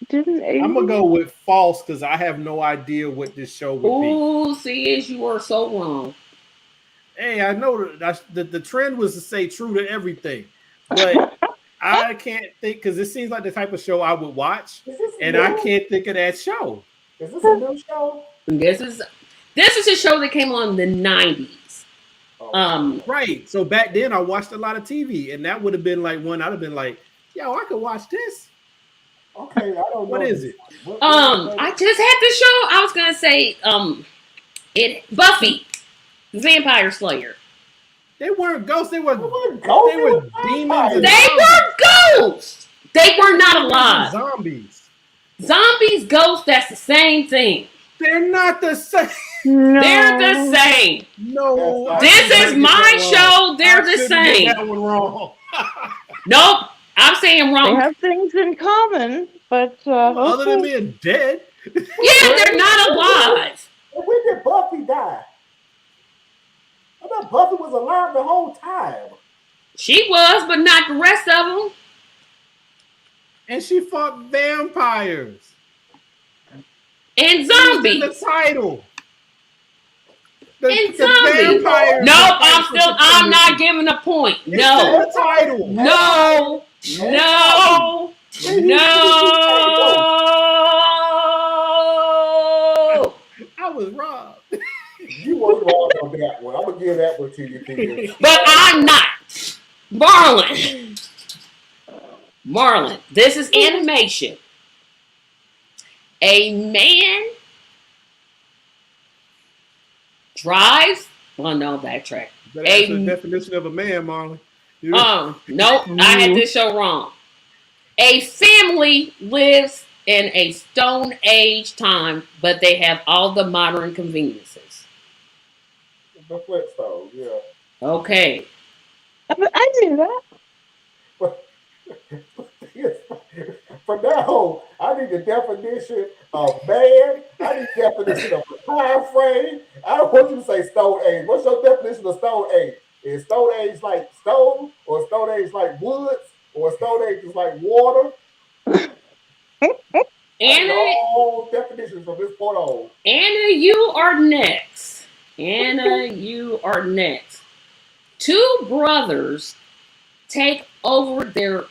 S4: Didn't
S2: I'm gonna go with false because I have no idea what this show would be.
S1: Ooh, see, you are so wrong.
S2: Hey, I know that the trend was to say true to everything, but I can't think because it seems like the type of show I would watch,
S3: Is this
S2: and
S3: new?
S2: I can't think of that show.
S3: Is this a new show?
S1: This is a show that came on in the 90s.
S3: Oh,
S2: Right. So back then I watched a lot of TV, and that would have been like one I'd have been like, yo, I could watch this.
S3: okay. I don't know.
S2: What is it?
S1: I just had the show. I was gonna say, Buffy, Vampire Slayer.
S2: They weren't ghosts, they were
S3: ghosts.
S2: they were demons and
S1: They were ghosts. They were not alive.
S2: zombies.
S1: Zombies, ghosts, that's the same thing.
S2: They're not the same.
S4: No.
S1: They're the same.
S2: No. I
S1: This
S2: shouldn't
S1: is
S2: get
S1: my
S2: that
S1: show.
S2: wrong.
S1: They're
S2: I
S1: the
S2: shouldn't get
S1: same.
S2: That one wrong.
S1: Nope. I'm saying
S4: They
S1: wrong.
S4: have things in common, but
S2: Other than
S4: okay.
S2: being dead.
S1: Yeah, they're not alive.
S3: And when did Buffy die? I thought Buffy was alive the whole time.
S1: She was, but not the rest of them.
S2: And she fought vampires.
S1: And
S2: It was in
S1: zombies.
S2: the title.
S1: And zombies.
S2: vampires.
S1: Nope, I'm not giving a point.
S2: It's
S1: No.
S2: in the title.
S1: No. No. No.
S2: I was wrong.
S3: You were wrong on that one. I'm gonna give that one to you, Peter.
S1: But I'm not. Marlon, this is animation. A man drives. Well, no, backtrack.
S2: But that's the definition of a man, Marlon.
S1: Nope, I had this show wrong. A family lives in a Stone Age time, but they have all the modern conveniences.
S3: The Flintstones, yeah.
S1: Okay.
S4: I knew that.
S3: From now on, I need the definition of man. I need the definition of the time frame. I don't want you to say Stone Age. What's your definition of Stone Age? Is Stone Age like stone, or Stone Age like woods, or Stone Age is like water?
S1: Anna,
S3: all definitions from this point on.
S1: Anna, you are next. Anna, you are next. Two brothers take over their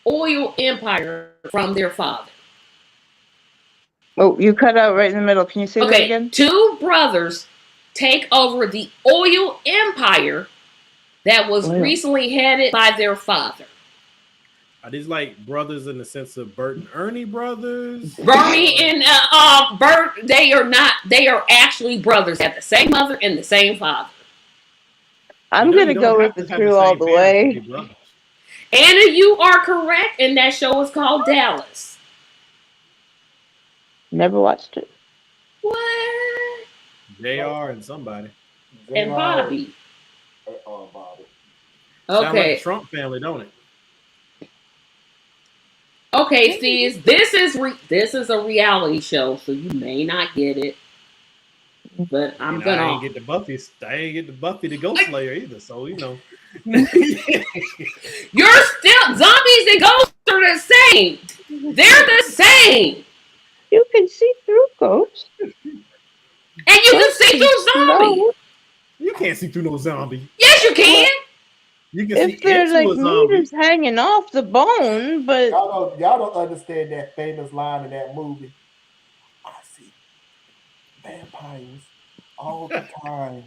S1: oil empire from their father.
S4: Oh, you cut out right in the middle. Can you say that
S1: Okay,
S4: again?
S1: two brothers take over the oil empire that was
S4: Oil.
S1: recently headed by their father.
S2: Are these like brothers in the sense of Bert and Ernie brothers?
S1: Bernie and Bert, they are not. They are actually brothers. They have the same mother and the same father.
S4: I'm
S2: You know,
S4: gonna
S2: you
S4: go
S2: don't
S4: with
S2: have
S4: the
S2: to have
S4: true all
S2: same
S4: the
S2: parents to
S4: way.
S2: be brothers.
S1: Anna, you are correct, and that show is called Dallas.
S4: Never watched it.
S1: What?
S2: JR and somebody.
S1: And Bobby.
S3: Bobby.
S2: Sound like
S1: Okay.
S2: the Trump family, don't it?
S1: Okay, Steve. This is a reality show, so you may not get it. But I'm
S2: I
S1: gonna.
S2: ain't get the Buffy. I ain't get the Buffy the Ghost Slayer either. So you know.
S1: You're still zombies and ghosts are the same. They're the same,
S4: You can see through ghosts.
S1: and you can see through zombies.
S4: No.
S2: You can't see through no zombie.
S1: Yes, you can.
S2: You can
S4: if
S2: see
S4: they're
S2: into
S4: like
S2: a zombie.
S4: meat is hanging off the bone, but
S3: Y'all don't understand that famous line in that movie. I see vampires all the time.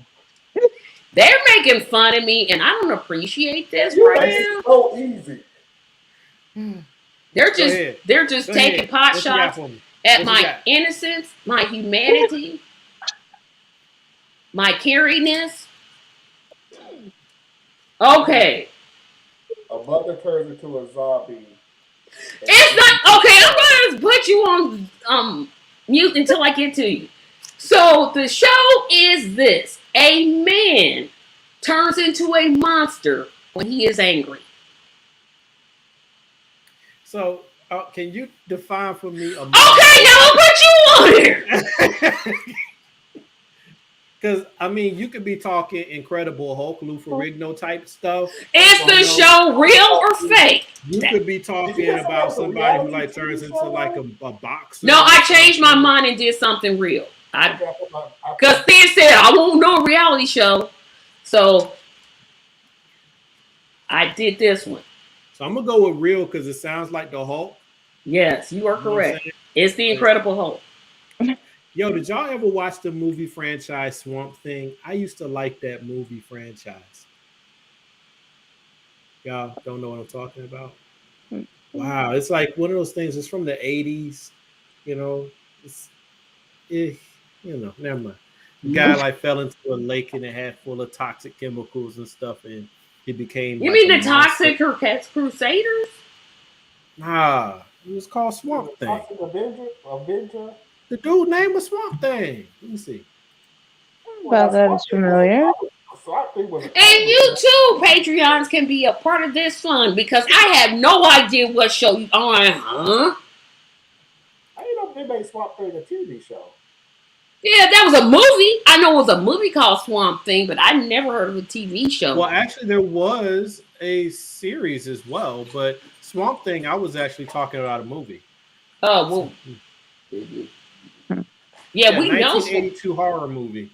S1: They're making fun of me, and I don't appreciate this
S3: You
S1: right
S3: make it
S1: now.
S3: so easy.
S1: They're
S2: Go
S1: just
S2: ahead.
S1: they're just
S2: Go
S1: taking
S2: ahead.
S1: pot
S2: What you got
S1: shots
S2: for me?
S1: at
S2: What you
S1: my
S2: got?
S1: innocence, my humanity, my cariness. Okay.
S3: A mother turns into a zombie.
S1: It's not okay. I'm gonna put you on mute until I get to you. So the show is this: a man turns into a monster when he is angry.
S2: So, can you define for me a
S1: Okay, now I'll put you on here.
S2: Because I mean, you could be talking Incredible Hulk, Lou Ferrigno type stuff.
S1: Is the show real or fake?
S2: You could be talking about somebody who like turns into like a boxer.
S1: No, I changed my mind and did something real. Because Thea said I won't know a reality show, so I did this one.
S2: So I'm gonna go with real because it sounds like the Hulk.
S1: Yes, you are
S2: You know what I'm
S1: correct. It's the Incredible Hulk.
S2: Yo, did y'all ever watch the movie franchise Swamp Thing? I used to like that movie franchise. Y'all don't know what I'm talking about? Wow, it's like one of those things. It's from the 80s, you know. Never mind. The guy like fell into a lake and it had full of toxic chemicals and stuff, and he became.
S1: You
S2: like
S1: mean
S2: a
S1: the
S2: monster.
S1: Toxic Crusaders?
S2: Nah, it was called Swamp Thing.
S3: Avenger.
S2: The dude name was Swamp Thing. Let me see.
S4: well, that is familiar.
S1: And you too, Patreons, can be a part of this fun because I have no idea what show you on. Huh?
S3: I didn't know they made Swamp Thing a TV show.
S1: Yeah, that was a movie. I know it was a movie called Swamp Thing, but I never heard of a TV show.
S2: Well, actually, there was a series as well, but Swamp Thing, I was actually talking about a movie.
S1: Oh, well. Yeah, we know.
S2: 1982 horror movie.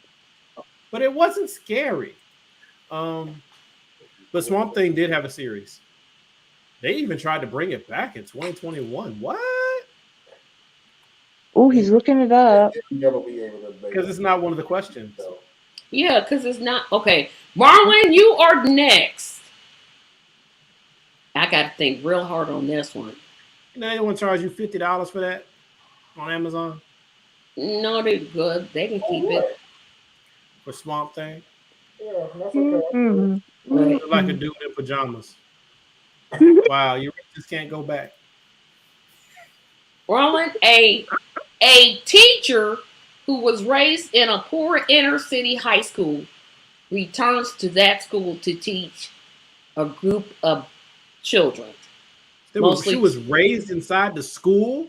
S2: But it wasn't scary. But Swamp Thing did have a series. They even tried to bring it back in 2021. What?
S4: Oh, he's looking it up.
S2: Because it's not one of the questions.
S1: Yeah, because it's not. Okay. Marlon, you are next. I got to think real hard on this one.
S2: You know, anyone charge you $50 for that on Amazon?
S1: No, they're good. They can keep it.
S2: For Swamp Thing?
S3: Yeah, that's okay.
S2: Look like a dude in pajamas. Wow, you just can't go back.
S1: Marlon, a teacher who was raised in a poor inner city high school returns to that school to teach a group of children.
S2: She was raised inside the school?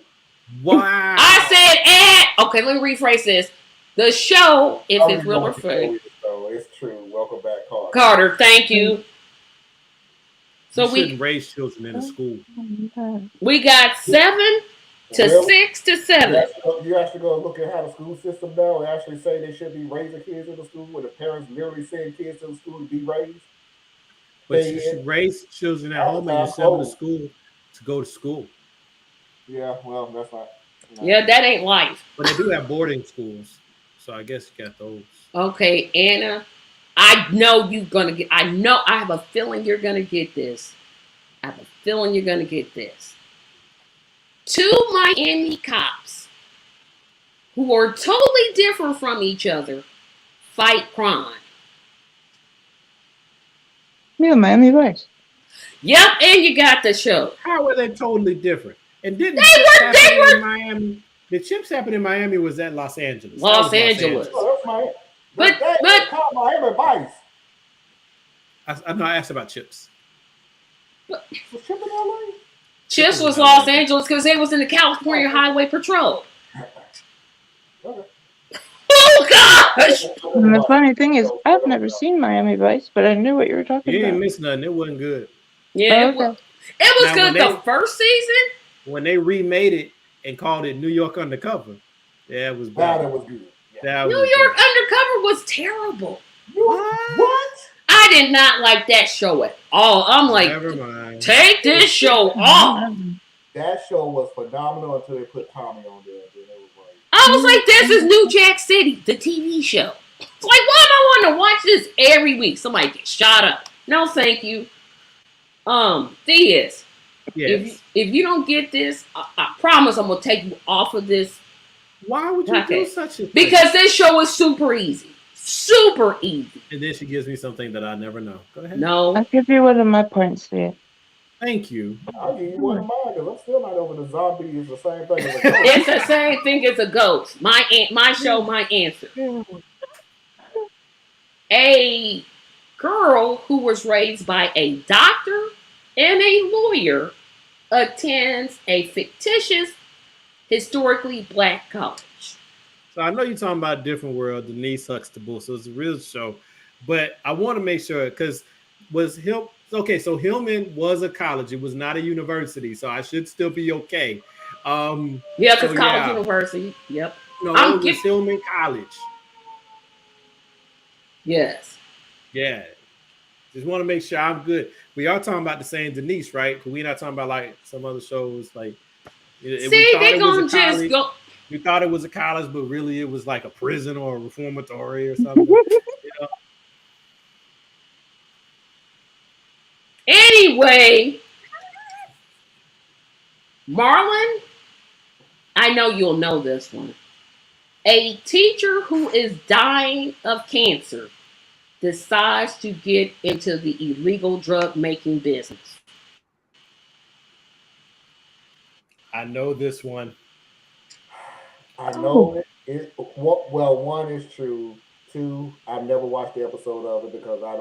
S2: Wow.
S1: I said, okay, let me rephrase this. The show, if it's real or fake.
S3: It's true. Welcome back, Carter.
S1: Carter, thank you. So
S2: we shouldn't raise children in a school.
S1: We got 7 to 6 to 7.
S3: You actually go look at how the school system now and actually say they should be raising kids in the school where the parents literally send kids to the school to be raised.
S2: But you should raise children at home and you send them to school to go to school.
S3: Yeah, well, that's not.
S1: Yeah, that ain't life.
S2: But they do have boarding schools, so I guess you got those.
S1: Okay, Anna, I know you're gonna get. I have a feeling you're gonna get this. I have a feeling you're gonna get this. 2 Miami cops who are totally different from each other fight crime.
S4: Yeah, Miami Vice.
S1: Yep, and you got the show.
S2: How are they totally different? And didn't
S1: they were
S2: in Miami? The chips happened in Miami. Was that Los Angeles?
S1: Los Angeles.
S3: Oh, that's Miami.
S1: But
S3: Miami Vice.
S2: I asked about chips.
S3: Was Chip in LA?
S1: Chips was Los Angeles because they was in the California Highway Patrol.
S3: Okay.
S1: Oh gosh!
S4: And the funny thing is, I've never seen Miami Vice, but I knew what you were talking
S2: You
S4: about.
S2: didn't miss nothing. It wasn't good.
S1: Yeah,
S4: okay.
S1: it was
S2: Now,
S1: good the first season.
S2: When they remade it and called it New York Undercover, yeah, it was bad.
S3: That was good.
S2: Yeah.
S1: New York Undercover was terrible.
S3: What?
S1: I I did not like that show at all. I'm like,
S2: Never mind.
S1: take this show off.
S3: That show was phenomenal until they put Tommy on there. And then it was like,
S1: I was like, this is New Jack City, the TV show. It's like, why am I wanting to watch this every week? Somebody get shot up. No, thank you. Theus,
S2: Yes.
S1: if you don't get this, I promise I'm gonna take you off of this
S2: Why would you
S1: Okay.
S2: do such a thing?
S1: because this show is super easy. Super easy.
S2: And then she gives me something that I never know. Go ahead.
S1: No.
S4: I'll give you one of my points, Thea.
S2: Thank you.
S3: I'll give you one of mine because I'm still not over the zombie is the same thing as a ghost.
S1: It's the same thing as a ghost. My show, my answer. A girl who was raised by a doctor and a lawyer attends a fictitious, historically black college.
S2: So I know you're talking about a different world, Denise Huxtable. So it's a real show, but I want to make sure because was Hill okay? So Hillman was a college; it was not a university, so I should still be okay.
S1: Yeah, because
S2: So,
S1: college
S2: yeah.
S1: university. Yep.
S2: No,
S1: I'm
S2: it was
S1: giv-
S2: Hillman College.
S1: Yes.
S2: Yeah, just want to make sure I'm good. We are talking about the same Denise, right? Because we're not talking about like some other shows. Like, we
S1: See,
S2: thought
S1: they
S2: it was a
S1: gonna just
S2: college.
S1: go.
S2: We thought it was a college, but really it was like a prison or a reformatory or something. You know?
S1: Anyway, Marlon, I know you'll know this one. A teacher who is dying of cancer decides to get into the illegal drug making business.
S2: I know this one.
S3: I know well, one is true. Two, I've never watched the episode of it because I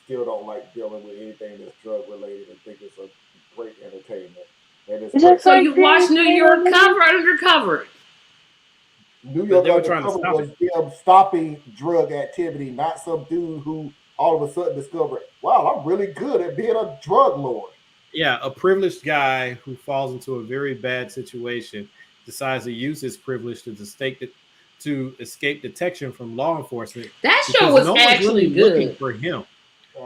S3: still don't like dealing with anything that's drug related and think it's a great entertainment. And it's
S4: Is that
S3: great.
S1: So you watch New York Cover Undercover.
S3: New York
S2: they were trying to
S3: Undercover
S2: stop
S3: was them stopping drug activity, not some dude who all of a sudden discovered, wow, I'm really good at being a drug lord.
S2: Yeah, a privileged guy who falls into a very bad situation decides to use his privilege to escape detection from law enforcement.
S1: That
S2: because
S1: show was
S2: no one's
S1: actually
S2: really looking
S1: good.
S2: for him.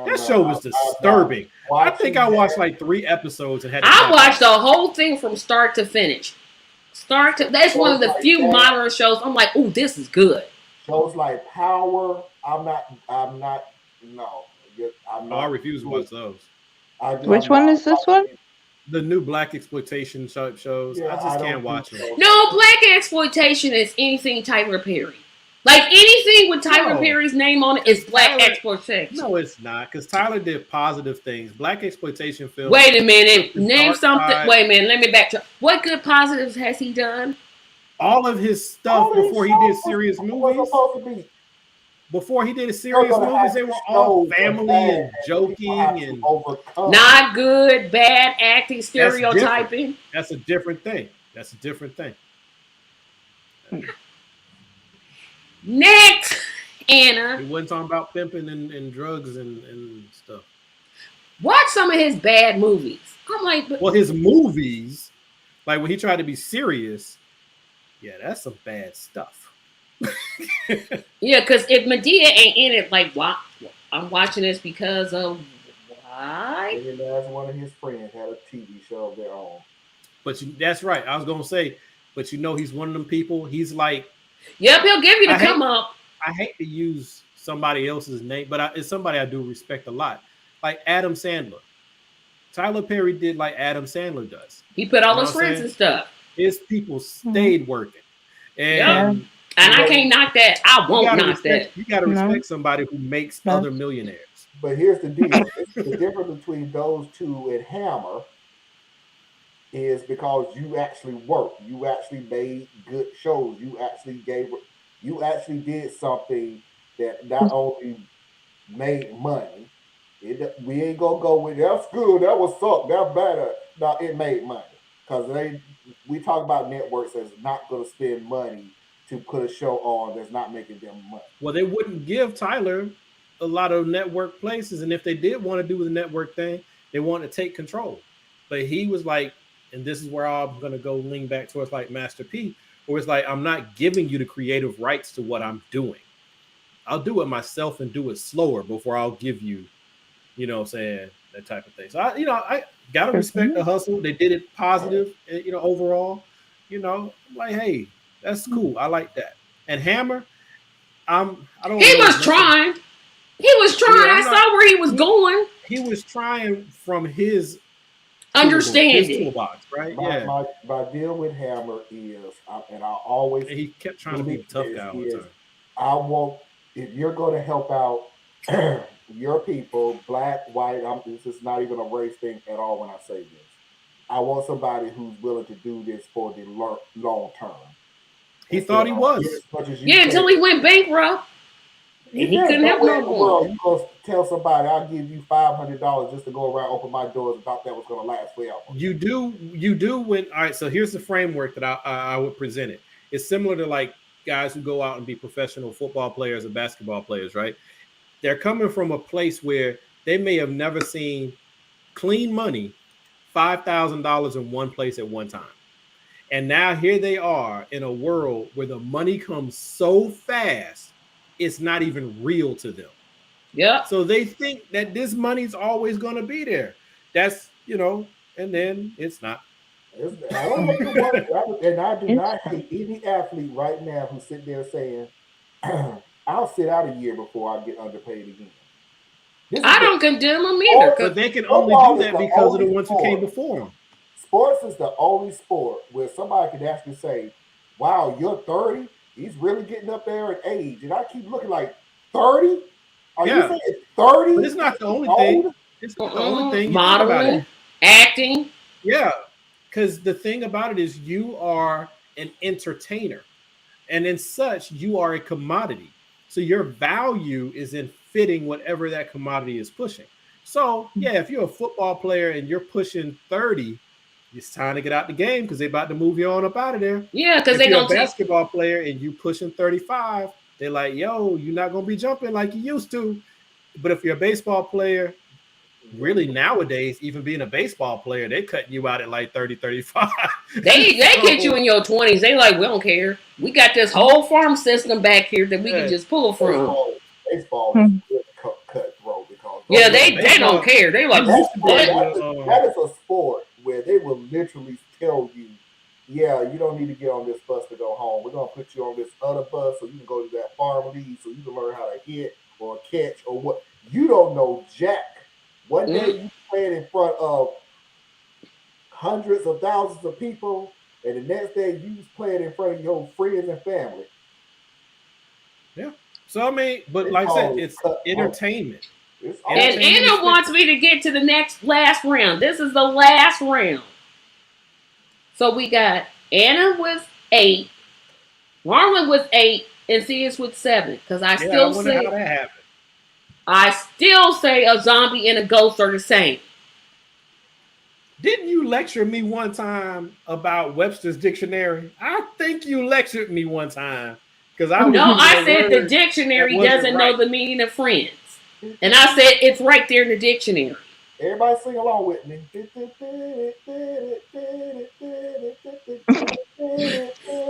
S2: That show was disturbing. I think I watched like 3 episodes and had to
S1: I
S2: stop
S1: watched
S2: it.
S1: the whole thing from start to finish. That's one of the few modern shows. I'm like, oh, this is good.
S3: Shows like Power, I'm not, no. I'm
S2: Oh, I
S3: not.
S2: refuse to watch those.
S4: Which one is this one?
S2: The new black exploitation shows.
S3: Yeah,
S2: I just can't watch them.
S1: No, black exploitation is anything Tyler Perry. Like anything with Tyler
S2: No.
S1: Perry's name on it is black
S2: Tyler-
S1: exploitation.
S2: No, it's not, because Tyler did positive things. Black exploitation films.
S1: Wait a minute.
S2: The
S1: Name
S2: dark
S1: something.
S2: side.
S1: Wait a minute. Let me backtrack. What good positives has he done?
S2: All of his stuff before he did serious movies. Before he did serious movies, they were all family and joking, and
S1: Not good, bad acting, stereotyping.
S2: that's a different thing. That's a different thing.
S1: Next, Anna.
S2: He wasn't talking about pimping and drugs and stuff.
S1: Watch some of his bad movies. I'm like, but
S2: Well, his movies, like when he tried to be serious, yeah, that's some bad stuff.
S1: yeah, because if Medea ain't in it, like, why? I'm watching this because of why?
S3: And as one of his friends had a TV show of their own.
S2: But that's right. I was gonna say, but he's one of them people. He's like,
S1: Yep, he'll give you the
S2: I hate-
S1: come up.
S2: I hate to use somebody else's name, but it's somebody I do respect a lot. Like Adam Sandler. Tyler Perry did like Adam Sandler does.
S1: He put all
S2: You know
S1: his
S2: what I'm
S1: friends
S2: saying?
S1: and stuff.
S2: His people stayed working. And
S1: And I can't knock that. I won't knock that.
S2: you gotta
S4: No.
S2: respect somebody who makes
S4: No.
S2: other millionaires.
S3: But here's the deal. The difference between those two and Hammer is because you actually worked. You actually made good shows. You actually did something that not only made money. We ain't gonna go with that's good, that was suck, that's better. No, it made money. Because we talk about networks that's not gonna spend money to put a show on that's not making them money.
S2: Well, they wouldn't give Tyler a lot of network places, and if they did want to do the network thing, they want to take control. But he was like, and this is where I'm gonna go lean back towards like Master P, where it's like I'm not giving you the creative rights to what I'm doing. I'll do it myself and do it slower before I'll give you, you know what I'm saying, that type of thing. So I gotta respect the hustle. They did it positive, overall. I'm like, hey, that's cool. I like that. And Hammer, I don't
S1: He
S2: know
S1: was trying. He was trying. I saw where he was going.
S2: He was trying from his
S1: understanding
S2: toolbox, right?
S3: My deal with Hammer is, and I always
S2: he kept trying to be a tough guy all the time.
S3: I want, if you're going to help out your people, black, white, this is not even a race thing at all when I say this. I want somebody who's willing to do this for the long term.
S2: He thought he was.
S1: Until he went bankrupt. And he couldn't have no more.
S3: You gonna tell somebody I'll give you $500 just to go around, open my doors, and thought that was gonna last forever.
S2: You do when all right. So here's the framework that I would present it. It's similar to like guys who go out and be professional football players or basketball players, right? They're coming from a place where they may have never seen clean money, $5,000 in one place at one time. And now here they are in a world where the money comes so fast, it's not even real to them.
S1: Yeah.
S2: So they think that this money's always going to be there. That's, and then it's not.
S3: I don't know and I do not hate any athlete right now who's sitting there saying, I'll sit out a year before I get underpaid again.
S1: I don't condemn them either.
S2: But they can only do that because of the ones who came before them.
S3: Sports is the only sport where somebody can actually say, wow, you're 30? He's really getting up there in age. And I keep looking like 30? Are you saying 30?
S2: But it's not the only thing. It's not the only thing.
S1: Modeling, acting.
S2: Yeah. Because the thing about it is you are an entertainer. And in such, you are a commodity. So your value is in fitting whatever that commodity is pushing. So, yeah, if you're a football player and you're pushing 30, it's time to get out the game because they're about to move you on up out of there.
S1: Yeah, because they're
S2: going to basketball player and you pushing 35, they're like, yo, you're not going to be jumping like you used to. But if you're a baseball player, really nowadays, even being a baseball player, they're cutting you out at like 30, 35.
S1: They get you in your 20s. They like, we don't care. We got this whole farm system back here that we can just pull from.
S3: Baseball is good cutthroat because
S1: they don't care. They like
S3: that is a sport where they will literally tell you, yeah, you don't need to get on this bus to go home. We're gonna put you on this other bus so you can go to that farm league so you can learn how to hit or catch or what. You don't know jack. One day you playing in front of hundreds of thousands of people, and the next day you playing in front of your friends and family.
S2: Yeah. So I mean, but like I said, it's entertainment.
S1: And Anna wants me to get to the last round. This is the last round. So we got Anna with 8, Marlon with 8, and Sis with 7. Because I still say a zombie and a ghost are the same.
S2: Didn't you lecture me one time about Webster's dictionary? I think you lectured me one time.
S1: I said the dictionary doesn't know the meaning of friends. And I said it's right there in the dictionary.
S3: Everybody sing along with me.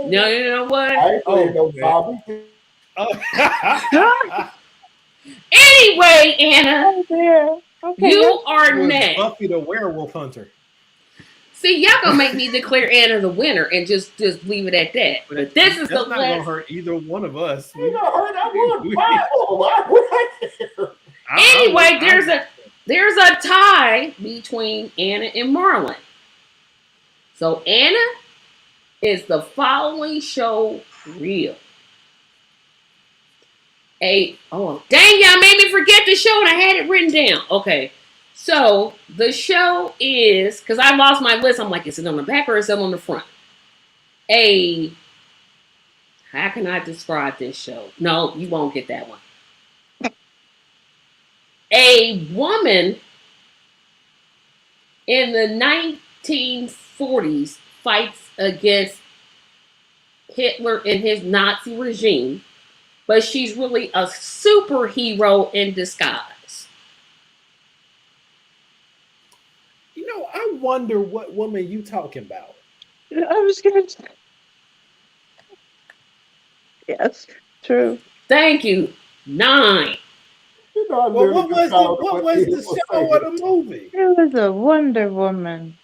S1: No, you know what?
S3: I ain't playing no zombie.
S1: Anyway, Anna, you are next.
S2: Buffy the Werewolf Hunter.
S1: See, y'all gonna make me declare Anna the winner and just leave it at that. But this is
S2: not gonna hurt either one of us.
S3: Ain't gonna hurt. I won.
S1: Anyway, there's a tie between Anna and Marlon. So Anna, is the following show real? Dang, y'all made me forget the show and I had it written down. Okay. So the show is, because I lost my list, I'm like, is it on the back or is it on the front? How can I describe this show? No, you won't get that one. A woman in the 1940s fights against Hitler and his Nazi regime, but she's really a superhero in disguise.
S2: I wonder what woman you talking about.
S4: I was gonna say. Yes, true.
S1: Thank you. 9.
S3: You know, I
S2: Well,
S3: literally just found out
S2: what was the show or the movie?
S4: It was a Wonder Woman.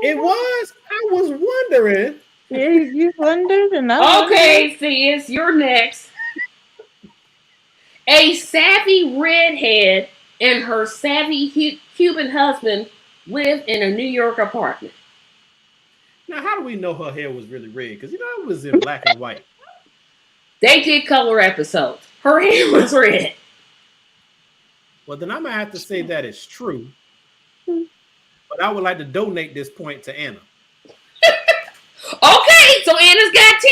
S2: It was. I was wondering.
S4: Yeah, you wondered, and I
S1: Okay, Theus, you're next. A savvy redhead and her savvy Cuban husband live in a New York apartment.
S2: Now, how do we know her hair was really red? Because it was in black and white.
S1: They did color episodes. Her hair was red.
S2: Well, then I'm gonna have to say that it's true. But I would like to donate this point to Anna.
S1: Okay, so Anna's got 10.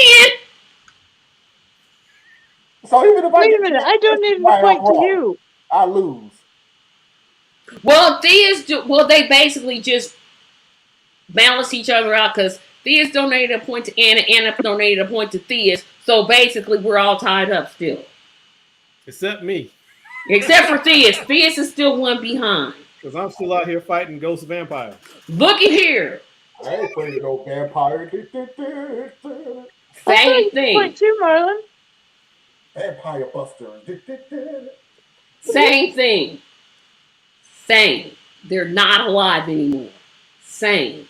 S3: So even if
S4: Wait a minute, I donated the point to you.
S3: I lose.
S1: Well, they basically just balance each other out because Theus donated a point to Anna, Anna donated a point to Theus. So basically, we're all tied up still.
S2: Except me.
S1: Except for Theus. Theus is still one behind.
S2: Because I'm still out here fighting ghost vampires.
S1: Looky here.
S3: I ain't playing no vampire.
S1: Same thing.
S4: Point two, Marlon.
S3: Vampire Buster.
S1: Same thing. Same. They're not alive anymore. Same.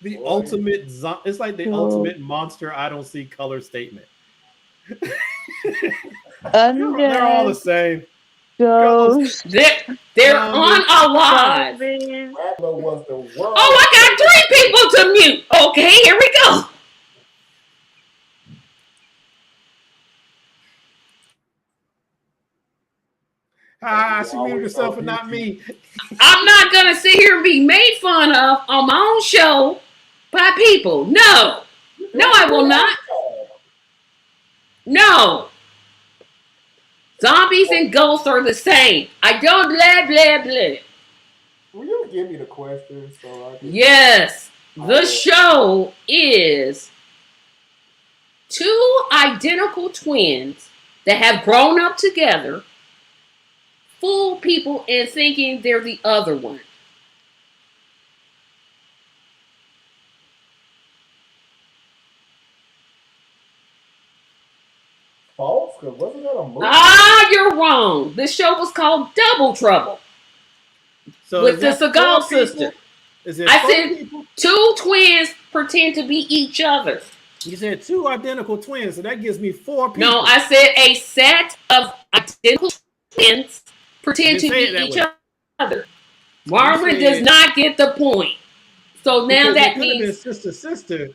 S2: The ultimate, it's like the ultimate monster I don't see color statement. They're all the same.
S4: Ghost.
S1: They're unalive.
S3: Was the world.
S1: Oh, I got 3 people to mute. Okay, here we go.
S2: She muted herself and not me.
S1: I'm not going to sit here and be made fun of on my own show by people. No. No, I will not. No. Zombies and ghosts are the same. I don't blah, blah, blah.
S3: Will you give me the question so I can...
S1: Yes. The show is 2 identical twins that have grown up together, fool people in thinking they're the other one.
S3: False? Because wasn't that a movie?
S1: Ah, you're wrong. This show was called Double Trouble.
S2: So
S1: with the Seagal sister. I said
S2: people?
S1: 2 twins pretend to be each other.
S2: You said 2 identical twins, so that gives me 4 people.
S1: No, I said a set of identical twins pretend to be each other. Marlon does not get the point. So now that means
S2: sister.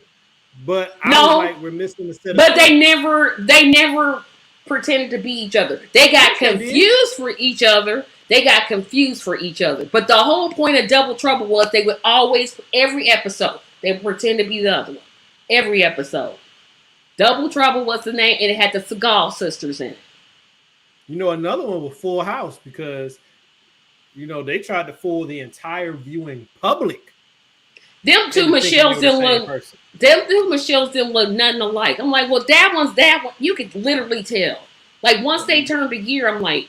S2: But
S1: no,
S2: I was like, we're missing the set.
S1: But they never pretended to be each other. They got confused for each other. They got confused for each other. But the whole point of Double Trouble was they would always, every episode, they would pretend to be the other one. Every episode. Double Trouble was the name, and it had the Seagal sisters in it.
S2: You know, another one was Full House because, they tried to fool the entire viewing public.
S1: Them 2 Michelles didn't look nothing alike. I'm like, well, that one's that one. You could literally tell. Like, once they turned a year, I'm like,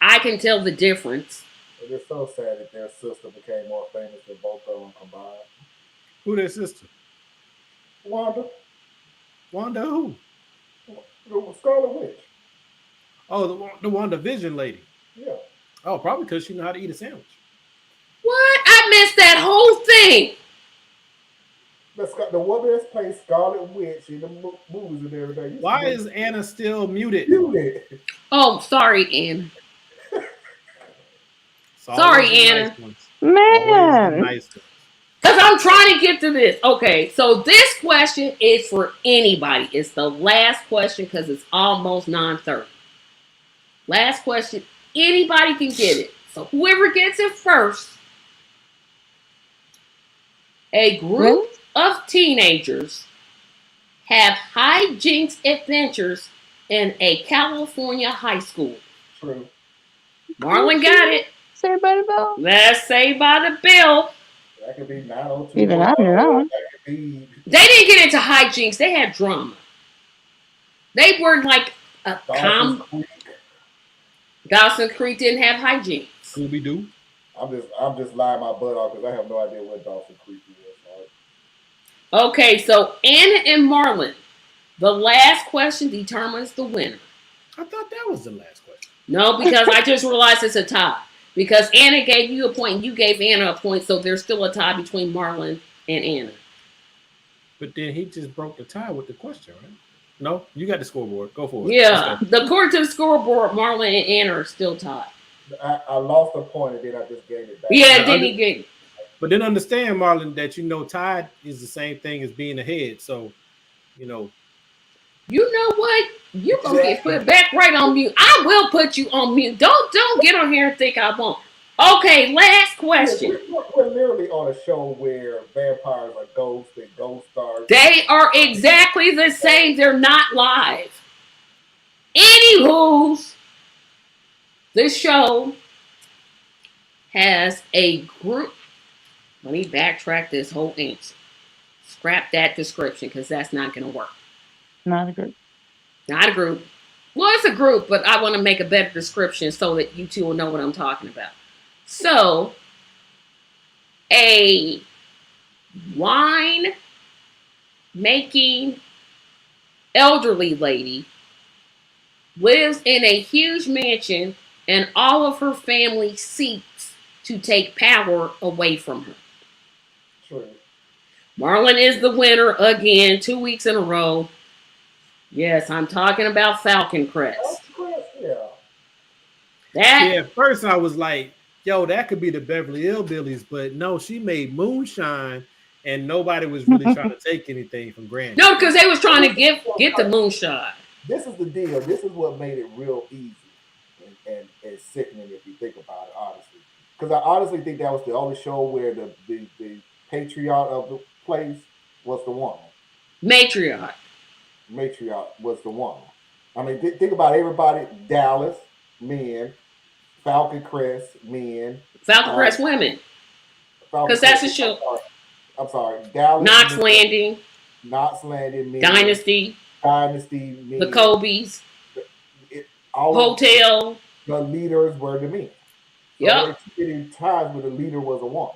S1: I can tell the difference.
S3: It is so sad that their sister became more famous than both of them combined.
S2: Who their sister?
S3: Wanda.
S2: Wanda who?
S3: The Scarlet Witch.
S2: Oh, the WandaVision lady.
S3: Yeah.
S2: Oh, probably because she knew how to eat a sandwich.
S1: What? I missed that whole thing.
S3: The woman that's played Scarlet Witch in the movies and everything.
S2: Why is Anna still muted?
S1: Oh, sorry, Anna. Sorry, Anna.
S4: Man.
S1: Because I'm trying to get to this. Okay, so this question is for anybody. It's the last question because it's almost 9:30. Last question. Anybody can get it. So whoever gets it first. A group of teenagers have hijinks adventures in a California high school.
S3: True.
S1: Marlon got it.
S4: Saved by the Bell.
S1: That's Saved by the Bell.
S3: That could be 902.
S4: Even I knew that one.
S1: They didn't get into hijinks. They had drama. They were like a Dawson Creek didn't have hijinks.
S2: Scooby-Doo.
S3: I'm just lying my butt off because I have no idea what Dawson Creek is.
S1: Okay, so Anna and Marlon, the last question determines the winner.
S2: I thought that was the last question.
S1: No, because I just realized it's a tie. Because Anna gave you a point and you gave Anna a point, so there's still a tie between Marlon and Anna.
S2: But then he just broke the tie with the question, right? No, you got the scoreboard. Go for it.
S1: Yeah, according to the scoreboard, Marlon and Anna are still tied.
S3: I lost a point and then I just gave it back.
S1: Yeah, then he gave.
S2: But then understand, Marlon, that tied is the same thing as being ahead. So,
S1: You know what? You're gonna get put back right on mute. I will put you on mute. Don't get on here and think I won't. Okay, last question.
S3: We're literally on a show where vampires are ghosts and ghost stars.
S1: They are exactly the same. They're not live. Anywho, this show has a group. Let me backtrack this whole answer. Scrap that description because that's not going to work.
S4: Not a group.
S1: Not a group. Well, it's a group, but I want to make a better description so that you two will know what I'm talking about. So, a wine making elderly lady lives in a huge mansion and all of her family seeks to take power away from her.
S3: True.
S1: Marlon is the winner again, 2 weeks in a row. Yes, I'm talking about Falcon Crest.
S3: Yeah.
S2: at first I was like, yo, that could be the Beverly Hillbillies, but no, she made moonshine, and nobody was really trying to take anything from Granny.
S1: No, because they was trying to get the moonshine.
S3: This is the deal. This is what made it real easy and sickening if you think about it, honestly. Because I honestly think that was the only show where the patriarch of the place was the woman.
S1: Matriarch
S3: Was the woman. I mean, think about everybody. Dallas, men. Falcon Crest, men.
S1: Falcon Crest women. Because that's a show.
S3: I'm sorry. Dallas.
S1: Knox Landing.
S3: Knox Landing, men.
S1: Dynasty.
S3: Men.
S1: The Colbys. Hotel.
S3: The leaders were the men.
S1: Yep.
S3: So there were times where the leader was a woman.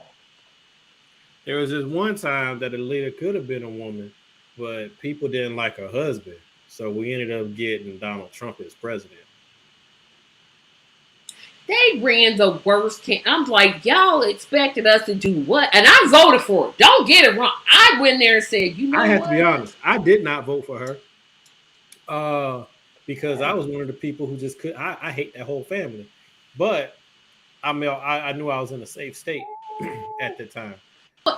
S2: There was this one time that the leader could have been a woman, but people didn't like her husband. So we ended up getting Donald Trump as president.
S1: They ran the worst I'm like, y'all expected us to do what? And I voted for it. Don't get it wrong. I went there and said, you know what?
S2: I have to be honest. I did not vote for her. Because I was one of the people who just could. I hate that whole family. But I mean, I knew I was in a safe state at the time.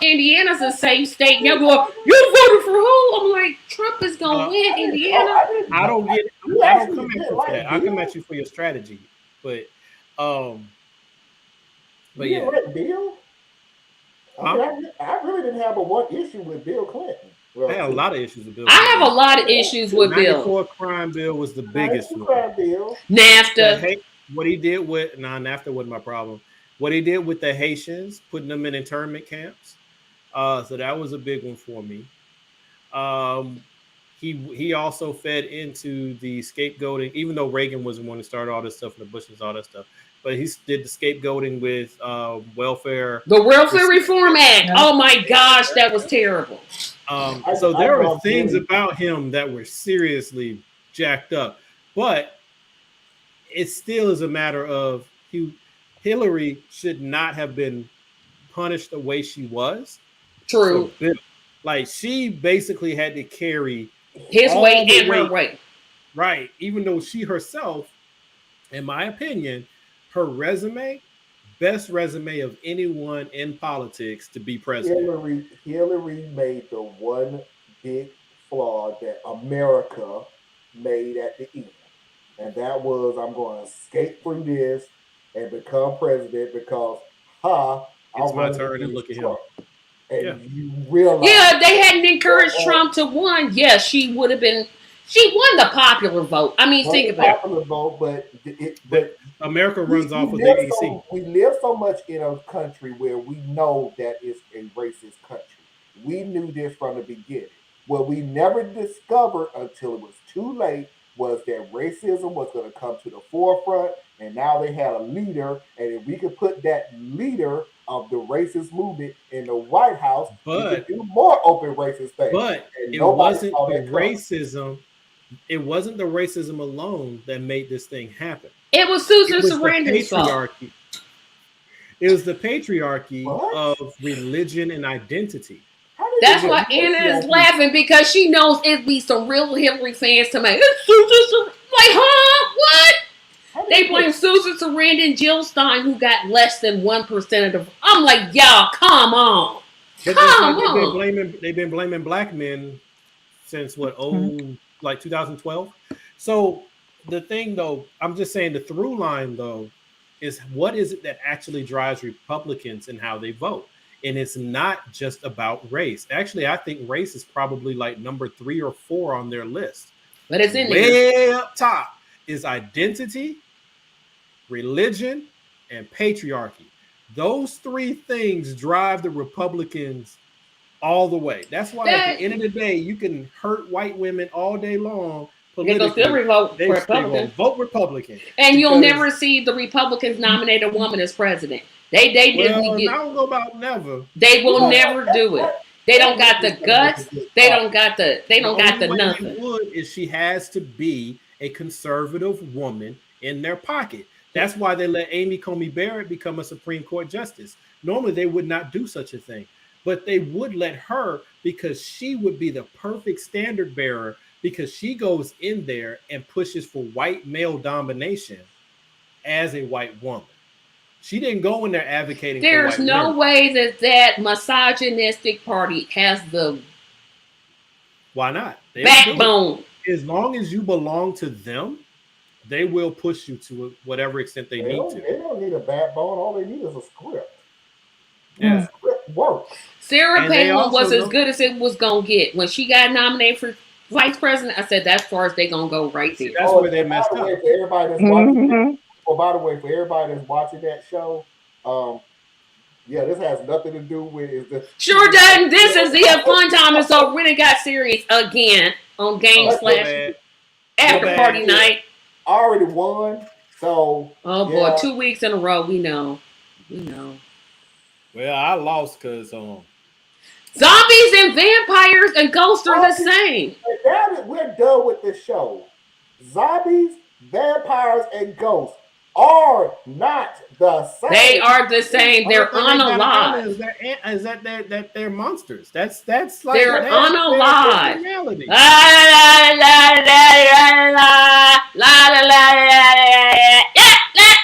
S1: Indiana's a safe state. You're going, you voted for who? I'm like, Trump is going to win Indiana.
S2: I don't get it. I don't come at you for that. I come at you for your strategy. But yeah.
S3: Bill? I really didn't have one issue with Bill Clinton.
S2: I had a lot of issues with Bill.
S1: I have a lot of issues with Bill.
S2: The 94 crime bill was the biggest one.
S1: NAFTA.
S2: What he did with NAFTA wasn't my problem. What he did with the Haitians, putting them in internment camps. So that was a big one for me. He also fed into the scapegoating, even though Reagan was the one who started all this stuff and the Bushes, all that stuff. But he did the scapegoating with welfare.
S1: The Welfare Reform Act. Oh my gosh, that was terrible.
S2: So there were things about him that were seriously jacked up. But it still is a matter of Hillary should not have been punished the way she was.
S1: True.
S2: So, like, she basically had to carry
S1: his weight and her weight.
S2: Right. Even though she herself, in my opinion, her resume, best resume of anyone in politics to be president.
S3: Hillary made the one big flaw that America made at the end. And that was, I'm going to escape from this and become president because,
S2: it's my turn and look at him.
S3: And you realize.
S1: Yeah, if they hadn't encouraged Trump to win, yes, she would have been. She won the popular vote. I mean, think about it.
S3: Popular vote, but
S2: America runs off of the AC.
S3: We live so much in a country where we know that it's a racist country. We knew this from the beginning. What we never discovered until it was too late was that racism was going to come to the forefront, and now they had a leader, and if we could put that leader of the racist movement in the White House, we could do more open racist things.
S2: But it wasn't the racism it wasn't the racism alone that made this thing happen.
S1: It was
S2: It
S1: Susan
S2: was the
S1: Sarandon's fault.
S2: patriarchy. It was the patriarchy
S3: What?
S2: of religion and identity.
S3: How did
S1: That's
S3: you
S1: why
S3: get
S1: Anna is
S3: patriarchy?
S1: laughing because she knows it'd be some real Hillary fans to make it's Susan like, huh? What?
S3: How did
S1: They
S3: you
S1: blame
S3: get-
S1: Susan Sarandon and Jill Stein, who got less than 1% of the. I'm like, y'all, come on.
S2: But
S1: Come
S2: they've been
S1: on.
S2: blaming black men since what, like 2012. So the thing though, I'm just saying the through line though is what is it that actually drives Republicans and how they vote? And it's not just about race. Actually, I think race is probably like number 3 or 4 on their list.
S1: But it's in there.
S2: Way up top is identity, religion, and patriarchy. Those 3 things drive the Republicans all the way. That's why at the end of the day, you can hurt white women all day long
S1: They go still
S2: politically.
S1: vote
S2: They
S1: Republican.
S2: will vote Republican.
S1: And you'll
S2: because-
S1: never see the Republicans nominate a woman as president. They
S2: Well,
S1: didn't
S2: I
S1: get.
S2: don't know about never.
S1: They will
S3: Well,
S1: never do it. They don't got the guts. They don't got the. They don't got the
S2: only way
S1: nothing.
S2: they would is she has to be a conservative woman in their pocket. That's why they let Amy Coney Barrett become a Supreme Court justice. Normally, they would not do such a thing, but they would let her because she would be the perfect standard bearer because she goes in there and pushes for white male domination as a white woman. She didn't go in there advocating
S1: There's
S2: for white
S1: no
S2: women.
S1: way that misogynistic party has the
S2: Why not? They will do it.
S1: backbone.
S2: As long as you belong to them, they will push you to whatever extent they need to.
S3: They don't need a backbone. All they need is a script.
S2: Yeah.
S3: The script works.
S1: Sarah
S2: And they
S1: Palin was
S2: also
S1: as
S2: know-
S1: good as it was gonna get when she got nominated for vice president. I said that's far as they gonna go right there.
S2: That's where they messed
S3: by the
S2: up.
S3: way, for everybody that's watching,
S4: Mhm.
S3: well, by the way, for everybody that's watching that show, yeah, this has nothing to do with is the
S1: Sure doesn't. This is the fun time, and so really got serious again on Game
S3: Oh,
S1: Slash
S2: bad.
S1: After
S2: bad.
S1: Party Night.
S3: I already won, so
S1: Oh boy,
S3: Yeah.
S1: 2 weeks in a row. We know.
S2: Well, I lost because
S1: Zombies and vampires and ghosts are the same.
S3: now that we're done with this show, zombies, vampires, and ghosts are not the same.
S1: They are the same. They're
S2: unalive.
S1: unalive.
S2: Is that they're monsters? That's like
S1: They're
S2: that's
S1: unalive.
S2: their reality.
S1: La la la la la la la la la. Yeah.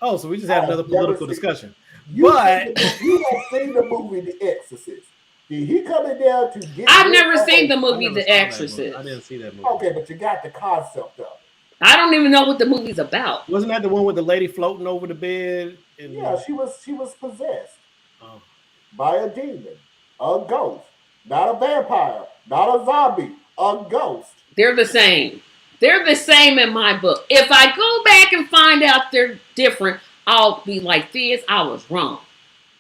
S2: Oh, so we just had
S3: I've
S2: another
S3: never
S2: political
S3: seen-
S2: discussion.
S3: You
S2: But-
S3: you have seen the movie The Exorcist. Did he coming down to get?
S1: I've
S3: rid
S1: never
S3: of-
S1: seen the
S2: I
S1: movie
S2: never
S1: The
S2: saw that movie.
S1: Exorcist.
S2: I didn't see that movie.
S3: Okay, but you got the concept of it.
S1: I don't even know what the movie's about.
S2: Wasn't that the one with the lady floating over the bed? And,
S3: Yeah, she was possessed
S2: oh.
S3: by a demon, a ghost, not a vampire, not a zombie, a ghost.
S1: They're the same. They're the same in my book. If I go back and find out they're different, I'll be like this. I was wrong.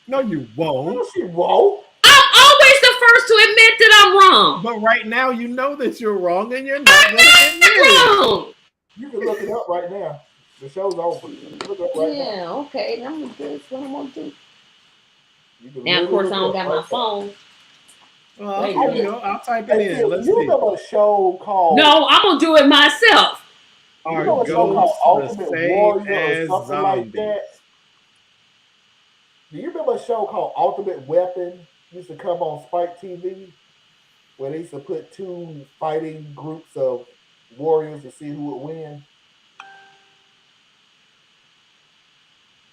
S2: No, you won't.
S3: No, she won't.
S1: I'm always the first to admit that I'm wrong.
S2: But right now, you know that you're wrong, and you're not going to admit it.
S1: Wrong.
S3: You can look it up right now. The show's over. Look it up right now.
S1: Yeah, okay. Now this what I'm gonna do.
S3: You can
S1: Now, of course, I
S3: literally
S1: don't got
S3: look
S1: my
S3: it up
S1: phone.
S2: Well,
S1: Wait,
S2: here we go. I'll type it
S3: Hey,
S2: in. Let's
S3: you
S2: see.
S3: remember a show called
S1: No, I'm gonna do it myself.
S2: Are
S3: you know a show called
S2: ghosts the
S3: Ultimate
S2: same
S3: Warrior or
S2: as
S3: something like
S2: zombies?
S3: that? Do you remember a show called Ultimate Weapon? Used to come on Spike TV, where they used to put 2 fighting groups of warriors to see who would win.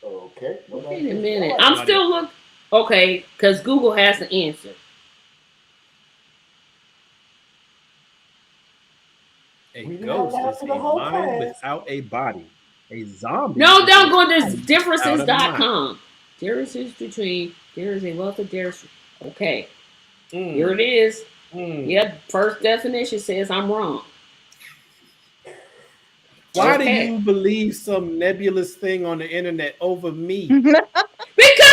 S3: Okay.
S1: Wait a minute. I'm still look. Okay, because Google has the answer.
S2: A
S3: We did
S2: ghost
S3: not
S2: is
S3: laugh
S2: a
S3: the whole
S2: mind
S3: class.
S2: without a body. A zombie.
S1: No,
S2: is
S1: don't
S2: a
S1: go to
S2: mind
S1: differences.com. Differences between there is a wealth of differences. Okay,
S2: Mm,
S1: here it is.
S2: mm.
S1: Yep, first definition says I'm wrong.
S2: Why
S1: Okay.
S2: do you believe some nebulous thing on the internet over me?
S1: Because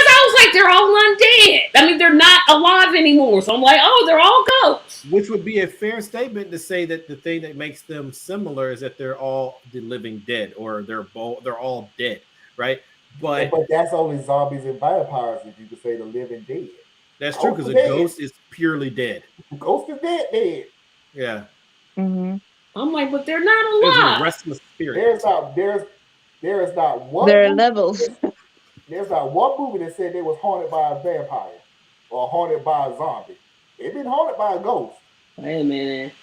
S1: I was like, they're all undead. I mean, they're not alive anymore. So I'm like, oh, they're all ghosts.
S2: Which would be a fair statement to say that the thing that makes them similar is that they're all the living dead, or they're all dead, right? But
S3: But that's only zombies and vampires, if you could say the living dead.
S2: that's true because a
S3: dead.
S2: ghost is purely dead.
S3: Ghost is dead.
S2: Yeah.
S4: Mhm.
S1: I'm like, but they're not
S2: There's a
S1: alive.
S2: restless spirit.
S3: There is not one.
S4: There are
S3: movie-
S4: levels.
S3: There's not one movie that said they was haunted by a vampire or haunted by a zombie. They've been haunted by a ghost.
S1: Wait a minute.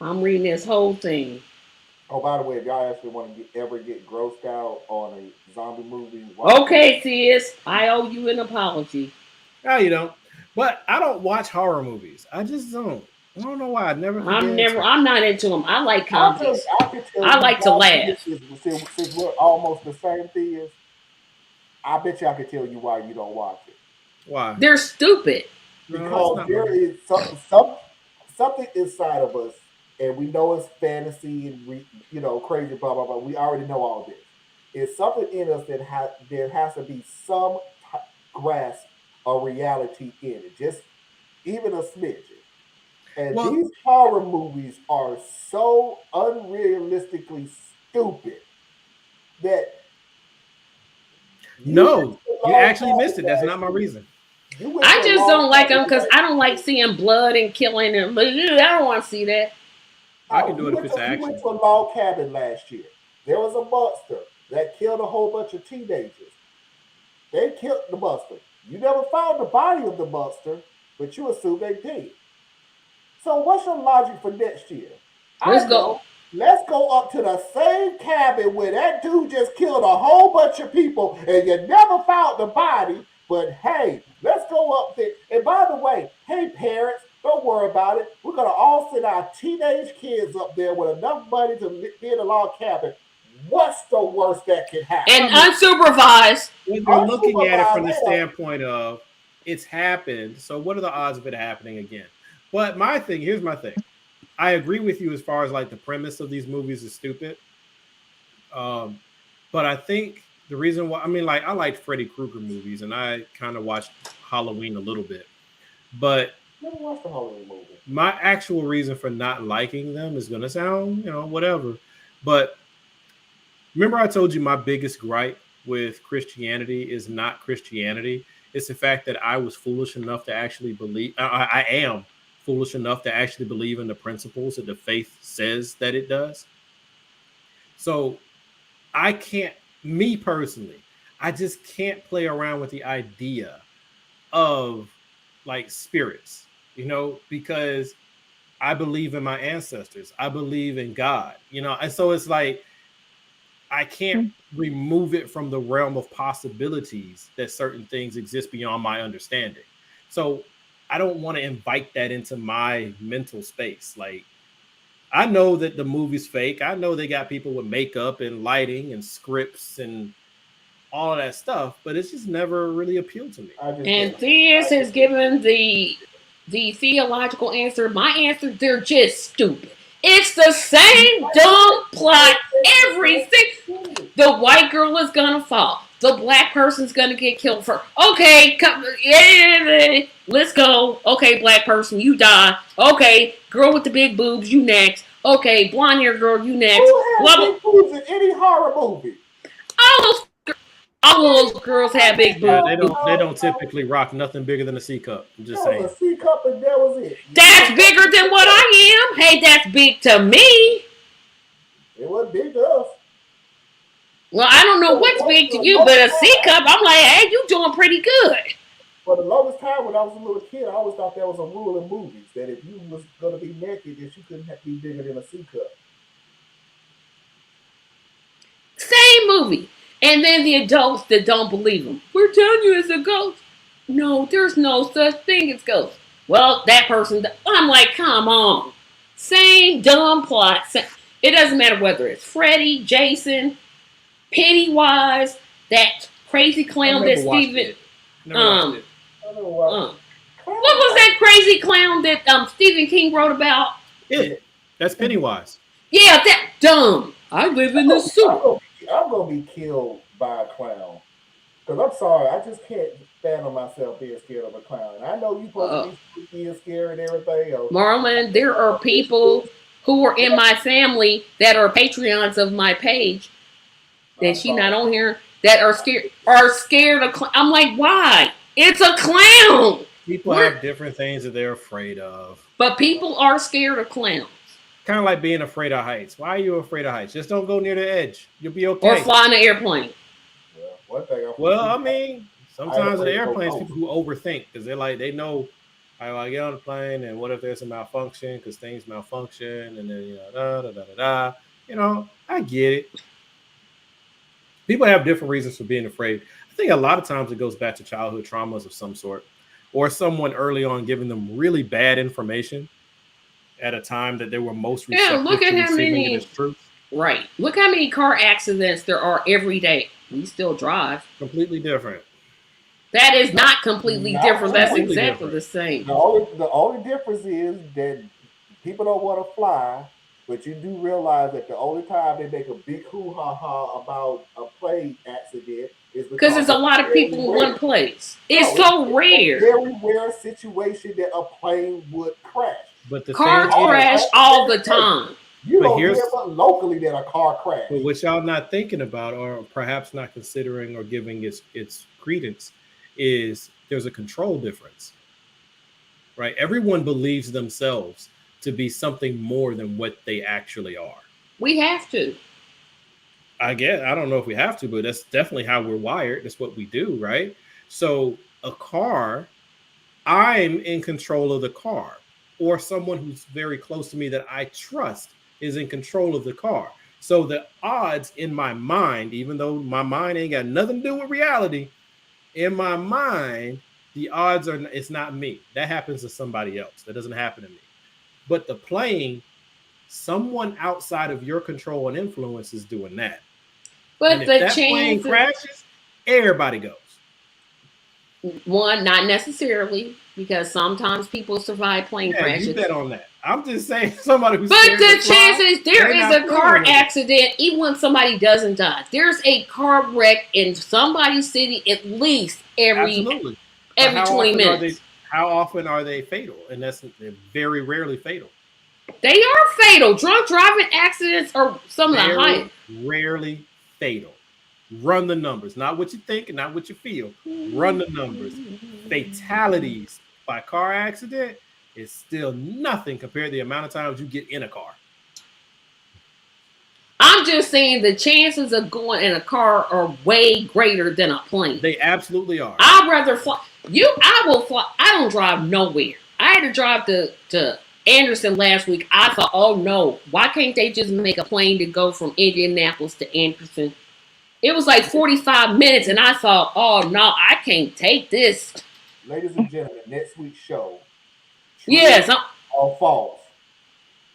S1: I'm reading this whole thing.
S3: Oh, by the way, if y'all actually want to ever get grossed out on a zombie movie, watch
S1: Okay, sis, I owe you an apology.
S2: No, you don't. But I don't watch horror movies. I just don't. I don't know why. I never.
S1: I'm not into them. I like comedies.
S3: can tell
S1: I
S3: you
S1: like to
S3: why
S1: laugh.
S3: Since we're almost the same thing, I bet you I can tell you why you don't watch it.
S2: Why?
S1: They're stupid.
S3: Because there is something inside of us, and we know it's fantasy and crazy, blah blah blah. We already know all this. It's something in us that there has to be some grasp of reality in it, just even a smidgen. And these horror movies are so unrealistically stupid that
S2: you actually missed it. That's not my reason.
S1: I just don't like them because I don't like seeing blood and killing and I don't want to see that.
S2: I can do it if it's action.
S3: We went to a log cabin last year. There was a monster that killed a whole bunch of teenagers. They killed the monster. You never found the body of the monster, but you assume they did. So what's your logic for next year?
S1: Let's go.
S3: Let's go up to the same cabin where that dude just killed a whole bunch of people and you never found the body. But hey, let's go up there. And by the way, hey parents, don't worry about it. We're going to all send our teenage kids up there with enough money to be in a log cabin. What's the worst that can happen?
S1: And unsupervised.
S2: We're looking at it from the standpoint of it's happened. So what are the odds of it happening again? But here's my thing. I agree with you as far as like the premise of these movies is stupid. But I think the reason why, I like Freddy Krueger movies and I kind of watched Halloween a little bit. But
S3: never watched the Halloween movie.
S2: My actual reason for not liking them is going to sound, whatever. But remember I told you my biggest gripe with Christianity is not Christianity. It's the fact that I was foolish enough to actually believe. I am foolish enough to actually believe in the principles that the faith says that it does. So I can't, me personally, I just can't play around with the idea of like spirits, because I believe in my ancestors. I believe in God, and so it's like, I can't remove it from the realm of possibilities that certain things exist beyond my understanding. So I don't want to invite that into my mental space. Like, I know that the movie's fake. I know they got people with makeup and lighting and scripts and all of that stuff, but it's just never really appealed to me.
S1: And Theus has given the theological answer. My answer, they're just stupid. It's the same dumb plot. Everything. The white girl is gonna fall. The black person's gonna get killed first. Okay, let's go. Okay, black person, you die. Okay, girl with the big boobs, you next. Okay, blonde hair girl, you next.
S3: Who has big boobs in any horror movie?
S1: All those girls have big boobs.
S2: Yeah, they don't typically rock nothing bigger than a C cup. I'm just saying.
S3: A C cup and that was it.
S1: That's bigger than what I am. Hey, that's big to me.
S3: It wasn't big to us.
S1: Well, I don't know what's big to you, but a C cup, I'm like, hey, you doing pretty good.
S3: For the longest time when I was a little kid, I always thought there was a rule in movies that if you was going to be naked, that you couldn't be bigger than a C cup.
S1: Same movie. And then the adults that don't believe them. We're telling you it's a ghost. No, there's no such thing as ghost. Well, that person, I'm like, come on. Same dumb plot. It doesn't matter whether it's Freddy, Jason, Pennywise, that crazy clown that Stephen. What was that crazy clown that Stephen King wrote about?
S2: That's Pennywise.
S1: Yeah, that dumb. I live in the sewer.
S3: I'm gonna be killed by a clown. Because I'm sorry, I just can't stand on myself being scared of a clown. And I know you supposed to be spooky and scary and everything.
S1: Marlon, there are people who are in my family that are Patreons of my page that she not on here that are scared of clown. I'm like, why? It's a clown.
S2: People have different things that they're afraid of.
S1: But people are scared of clowns.
S2: Kind of like being afraid of heights. Why are you afraid of heights? Just don't go near the edge. You'll be
S1: Or
S2: okay.
S1: fly in an airplane.
S3: Well, one thing
S2: Well, I mean,
S3: I ain't
S2: sometimes in the
S3: afraid of no
S2: airplanes,
S3: ghosts.
S2: people who overthink because they're like, they know, I get on the plane, and what if there's a malfunction because things malfunction, and then da da da da da. I get it. People have different reasons for being afraid. I think a lot of times it goes back to childhood traumas of some sort, or someone early on giving them really bad information at a time that they were most
S1: Yeah,
S2: receptive
S1: look
S2: to
S1: at how
S2: receiving it
S1: many.
S2: as truth.
S1: Right. Look how many car accidents there are every day. We still drive.
S2: Completely different.
S1: That is not completely
S3: Not
S1: different. That's
S2: completely
S1: exactly
S2: different.
S1: the same.
S3: The only difference is that people don't want to fly, but you do realize that the only time they make a big hoo-ha-ha about a plane accident is
S1: Because
S3: because
S1: there's a lot of
S3: very
S1: people in
S3: rare.
S1: one place. It's
S3: No,
S1: so
S3: it's a
S1: rare.
S3: very rare situation that a plane would crash.
S2: But the
S1: Cars
S2: thing is,
S1: crash all the time.
S3: You
S2: But
S3: don't
S2: here's-
S3: hear but locally that a car crashed.
S2: but what y'all not thinking about, or perhaps not considering or giving its credence, is there's a control difference, right? Everyone believes themselves to be something more than what they actually are.
S1: We have to.
S2: I don't know if we have to, but that's definitely how we're wired. That's what we do, right? So a car, I'm in control of the car, or someone who's very close to me that I trust is in control of the car. So the odds in my mind, even though my mind ain't got nothing to do with reality, in my mind, the odds are, it's not me. That happens to somebody else. That doesn't happen to me. But the plane, someone outside of your control and influence is doing that.
S1: But
S2: And if
S1: the
S2: that plane
S1: chance,
S2: crashes, everybody goes.
S1: one, not necessarily, because sometimes people survive plane
S2: Yeah,
S1: crashes.
S2: you bet on that. I'm just saying, somebody who's
S1: But
S2: scared
S1: the
S2: to fly,
S1: chances there
S2: they're
S1: is
S2: not
S1: a car
S2: feeling it.
S1: accident, even when somebody doesn't die. There's a car wreck in somebody's city at least every
S2: Absolutely. But
S1: 20 minutes.
S2: How often are they fatal? And they're very rarely fatal.
S1: They are fatal. Drunk driving accidents are some of the
S2: Very
S1: highest.
S2: rarely fatal. Run the numbers, not what you think and not what you feel. Run the numbers. Fatalities by car accident is still nothing compared to the amount of times you get in a car.
S1: I'm just saying the chances of going in a car are way greater than a plane.
S2: They absolutely are.
S1: I'd rather fly. I will fly. I don't drive nowhere. I had to drive to Anderson last week. I thought, oh no, why can't they just make a plane to go from Indianapolis to Anderson? It was like 45 minutes, and I thought, oh no, I can't take this.
S3: Ladies and gentlemen, next week's show.
S1: Yes,
S3: Or false.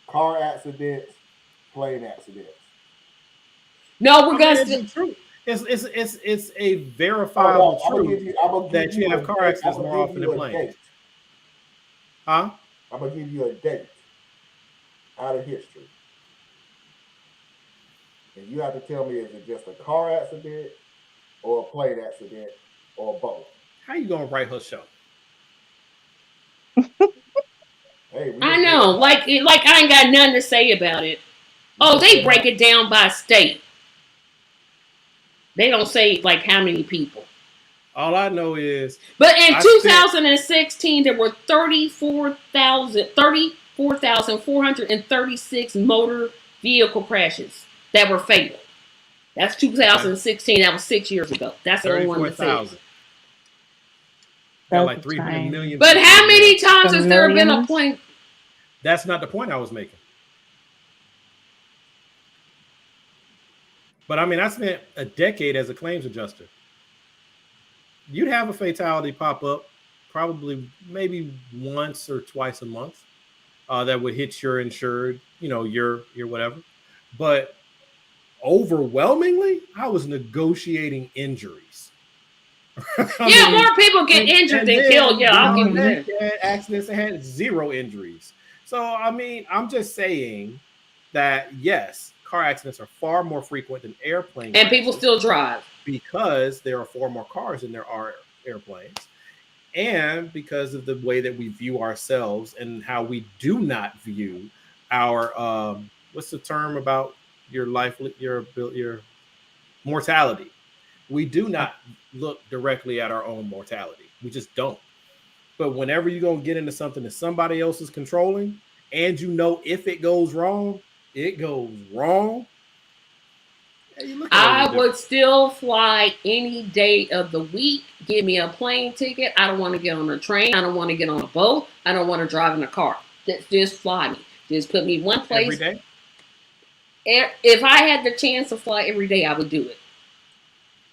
S3: Car accidents, plane accidents.
S1: no, we're gonna.
S2: It's the truth. It's a verifiable truth that you have car accidents more often than planes. Huh?
S3: I'm gonna give you a date out of history. And you have to tell me, is it just a car accident or a plane accident or both?
S2: How you gonna write her show?
S3: Hey,
S1: I know, like I ain't got nothing to say about it. Oh, they break it down by state. They don't say like how many people.
S2: All I know is,
S1: But in 2016, there were 34,436 motor vehicle crashes that were fatal. That's 2016. That was 6 years ago. That's the only one that said.
S2: 34,000. Got like 300 million.
S1: But how many times has there been a
S4: Millions?
S1: plane?
S2: That's not the point I was making. But I mean, I spent a decade as a claims adjuster. You'd have a fatality pop up probably maybe once or twice a month that would hit your insured, your whatever. But overwhelmingly, I was negotiating injuries.
S1: More people get injured than killed. Yeah, I'll give you that.
S2: Accidents that had 0 injuries. So, I mean, I'm just saying that, yes, car accidents are far more frequent than airplane
S1: And people
S2: crashes
S1: still drive.
S2: because there are far more cars than there are airplanes. And because of the way that we view ourselves and how we do not view our, what's the term about your life, your mortality. We do not look directly at our own mortality. We just don't. But whenever you're going to get into something that somebody else is controlling and you know if it goes wrong, it goes wrong. Yeah, you look at it a
S1: I
S2: little
S1: would still fly any day of the week. Give me a plane ticket. I don't want to get on a train. I don't want to get on a boat. I don't want to drive in a car. Just fly me. Just put me one
S2: every
S1: place.
S2: day.
S1: If I had the chance to fly every day, I would do it.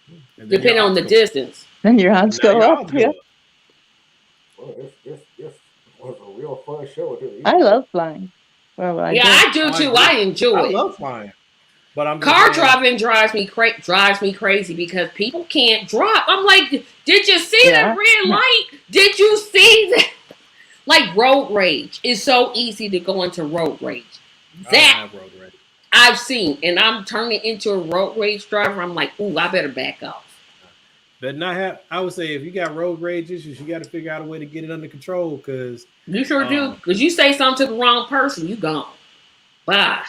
S2: And then
S1: Depending
S2: your
S1: on the
S2: odds go up.
S1: distance.
S4: Then your
S2: And
S4: odds
S2: now
S4: go
S2: your
S4: up.
S2: odds go
S4: Yeah.
S2: up.
S3: Well, this was a real fun show.
S4: I love flying. Well, I
S1: Yeah,
S4: do.
S1: I do
S2: I
S1: too.
S2: agree.
S1: I enjoy
S2: I
S1: it.
S2: love flying, but I'm just
S1: Car
S2: saying,
S1: driving drives me crazy because people can't drive. I'm like, did you see
S4: Yeah.
S1: that red light? Did you see that? Like road rage. It's so easy to go into road rage.
S2: I don't
S1: That
S2: have road rage.
S1: I've seen, and I'm turning into a road rage driver. I'm like, ooh, I better back off.
S2: But not have. I would say if you got road rage issues, you got to figure out a way to get it under control. Because
S1: You sure do, because you say something to the wrong person, you gone. Bye.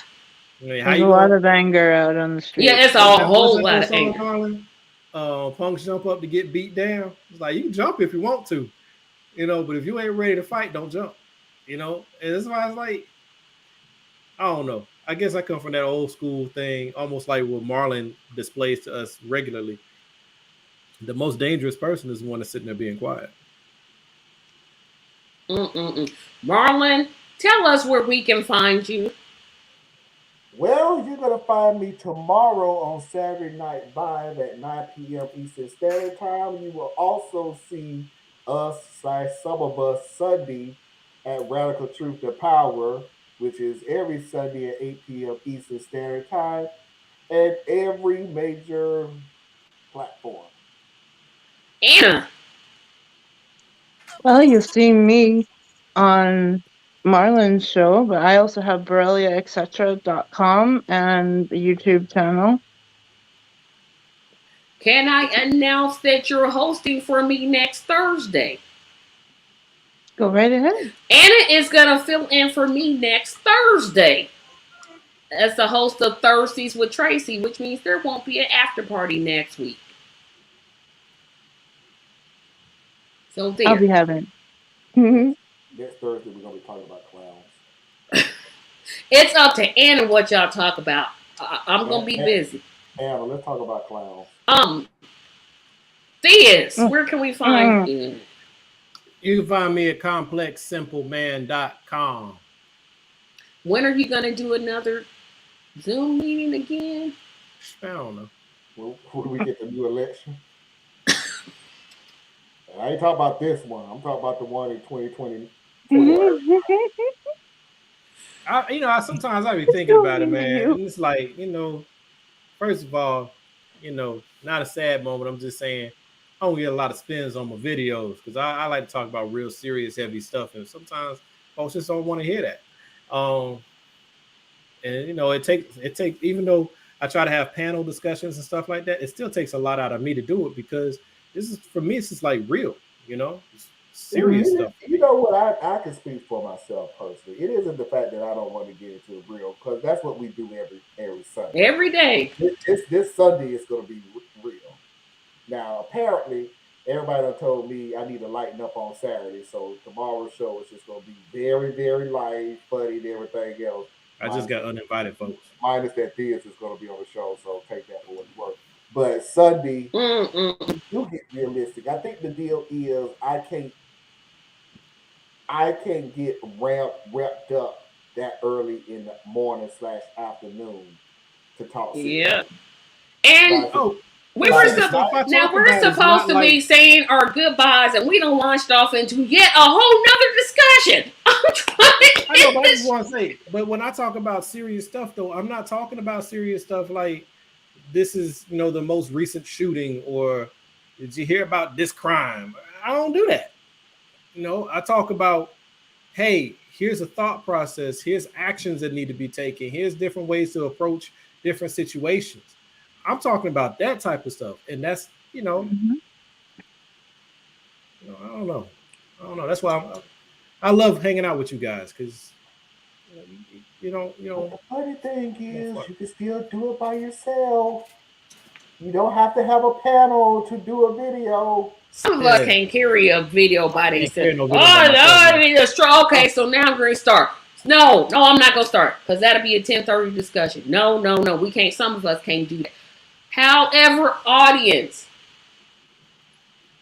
S2: I mean, how
S4: There's
S2: you
S4: a lot
S2: gonna,
S4: of anger out on the street.
S1: Yeah, it's a
S2: what's
S1: whole
S2: that
S1: lot
S2: old
S1: of
S2: song,
S1: anger.
S2: Marlon? Punks jump up to get beat down. It's like you can jump if you want to, but if you ain't ready to fight, don't jump. And that's why I was like, I don't know. I guess I come from that old school thing, almost like what Marlon displays to us regularly. The most dangerous person is the one that's sitting there being quiet.
S1: Marlon, tell us where we can find you.
S3: Well, you're going to find me tomorrow on Saturday Night Live at 9 p.m. Eastern Standard Time. You will also see us/some of us Sunday at Radical Truth to Power, which is every Sunday at 8 p.m. Eastern Standard Time, and every major platform.
S1: Anna.
S4: Well, you've seen me on Marlon's show, but I also have BoreliaEtc.com and the YouTube channel.
S1: Can I announce that you're hosting for me next Thursday?
S4: Go right ahead.
S1: Anna is going to fill in for me next Thursday as the host of Thursdays with Tracy, which means there won't be an after party next week. So there.
S4: I'll be having.
S3: Next Thursday, we're going to be talking about clowns.
S1: It's up to Anna what y'all talk about. I'm going to be busy.
S3: Anna, let's talk about clowns.
S1: Theus, where can we find you?
S2: You can find me at ComplexSimpleMan.com.
S1: When are you going to do another Zoom meeting again?
S2: I don't know.
S3: When we get the new election. I ain't talking about this one. I'm talking about the one in 2020.
S2: I sometimes I be thinking about it, man. And it's like, first of all, not a sad moment. I'm just saying I don't get a lot of spins on my videos because I like to talk about real serious, heavy stuff, and sometimes folks just don't want to hear that. And it takes even though I try to have panel discussions and stuff like that, it still takes a lot out of me to do it because this is for me. It's just like real, it's serious stuff.
S3: You know what? I can speak for myself personally. It isn't the fact that I don't want to get into the real because that's what we do every Sunday.
S1: Every day.
S3: This Sunday is going to be real. Now, apparently, everybody done told me I need to lighten up on Saturday, so tomorrow's show is just going to be very, very light, funny, and everything else.
S2: I just got uninvited folks.
S3: Minus that Theus is going to be on the show, so take that for what it's worth. But Sunday, you get realistic. I think the deal is I can't get wrapped up that early in the morning / afternoon to talk.
S1: Yeah. And we're supposed to be saying our goodbyes, and we done launched off into yet a whole nother discussion. I'm trying to
S2: I know, but I just want to say, but when I talk about serious stuff, though, I'm not talking about serious stuff like this is, the most recent shooting or did you hear about this crime? I don't do that. I talk about, hey, here's a thought process. Here's actions that need to be taken. Here's different ways to approach different situations. I'm talking about that type of stuff. And that's, I don't know. That's why I love hanging out with you guys because,
S3: The funny thing is you can still do it by yourself. You don't have to have a panel to do a video.
S1: Some of us can't carry a video by themselves.
S2: Okay,
S1: So now I'm going to start. No, I'm not gonna start because that'll be a 10:30 discussion. No, we can't. Some of us can't do that. However, audience,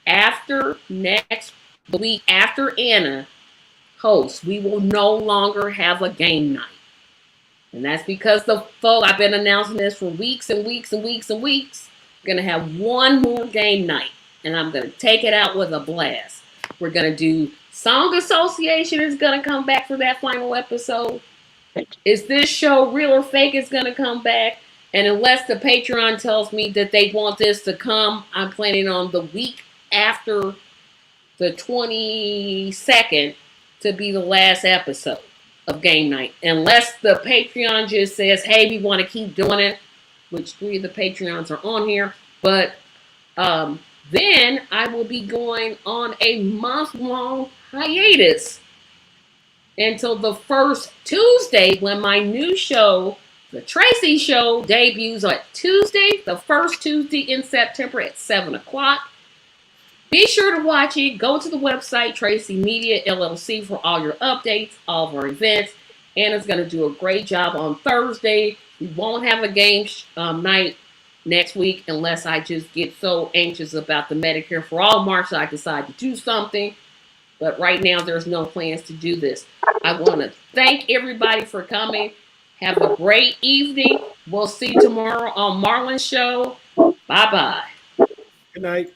S1: after the week after Anna hosts, we will no longer have a game night. And that's because I've been announcing this for weeks and weeks and weeks and weeks. We're going to have one more game night. And I'm going to take it out with a blast. We're going to do Song Association is going to come back for that final episode. Is this show real or fake is going to come back. And unless the Patreon tells me that they want this to come, I'm planning on the week after the 22nd to be the last episode of game night. Unless the Patreon just says, hey, we want to keep doing it, which 3 of the Patreons are on here. But then I will be going on a month-long hiatus until the first Tuesday when my new show, The Tracy Show, debuts on Tuesday, the first Tuesday in September at 7 o'clock. Be sure to watch it. Go to the website, Tracy Media LLC, for all your updates, all of our events. Anna's going to do a great job on Thursday. We won't have a game night next week unless I just get so anxious about the Medicare for All March that I decide to do something. But right now, there's no plans to do this. I want to thank everybody for coming. Have a great evening. We'll see you tomorrow on Marlon's show. Bye-bye.
S2: Good night.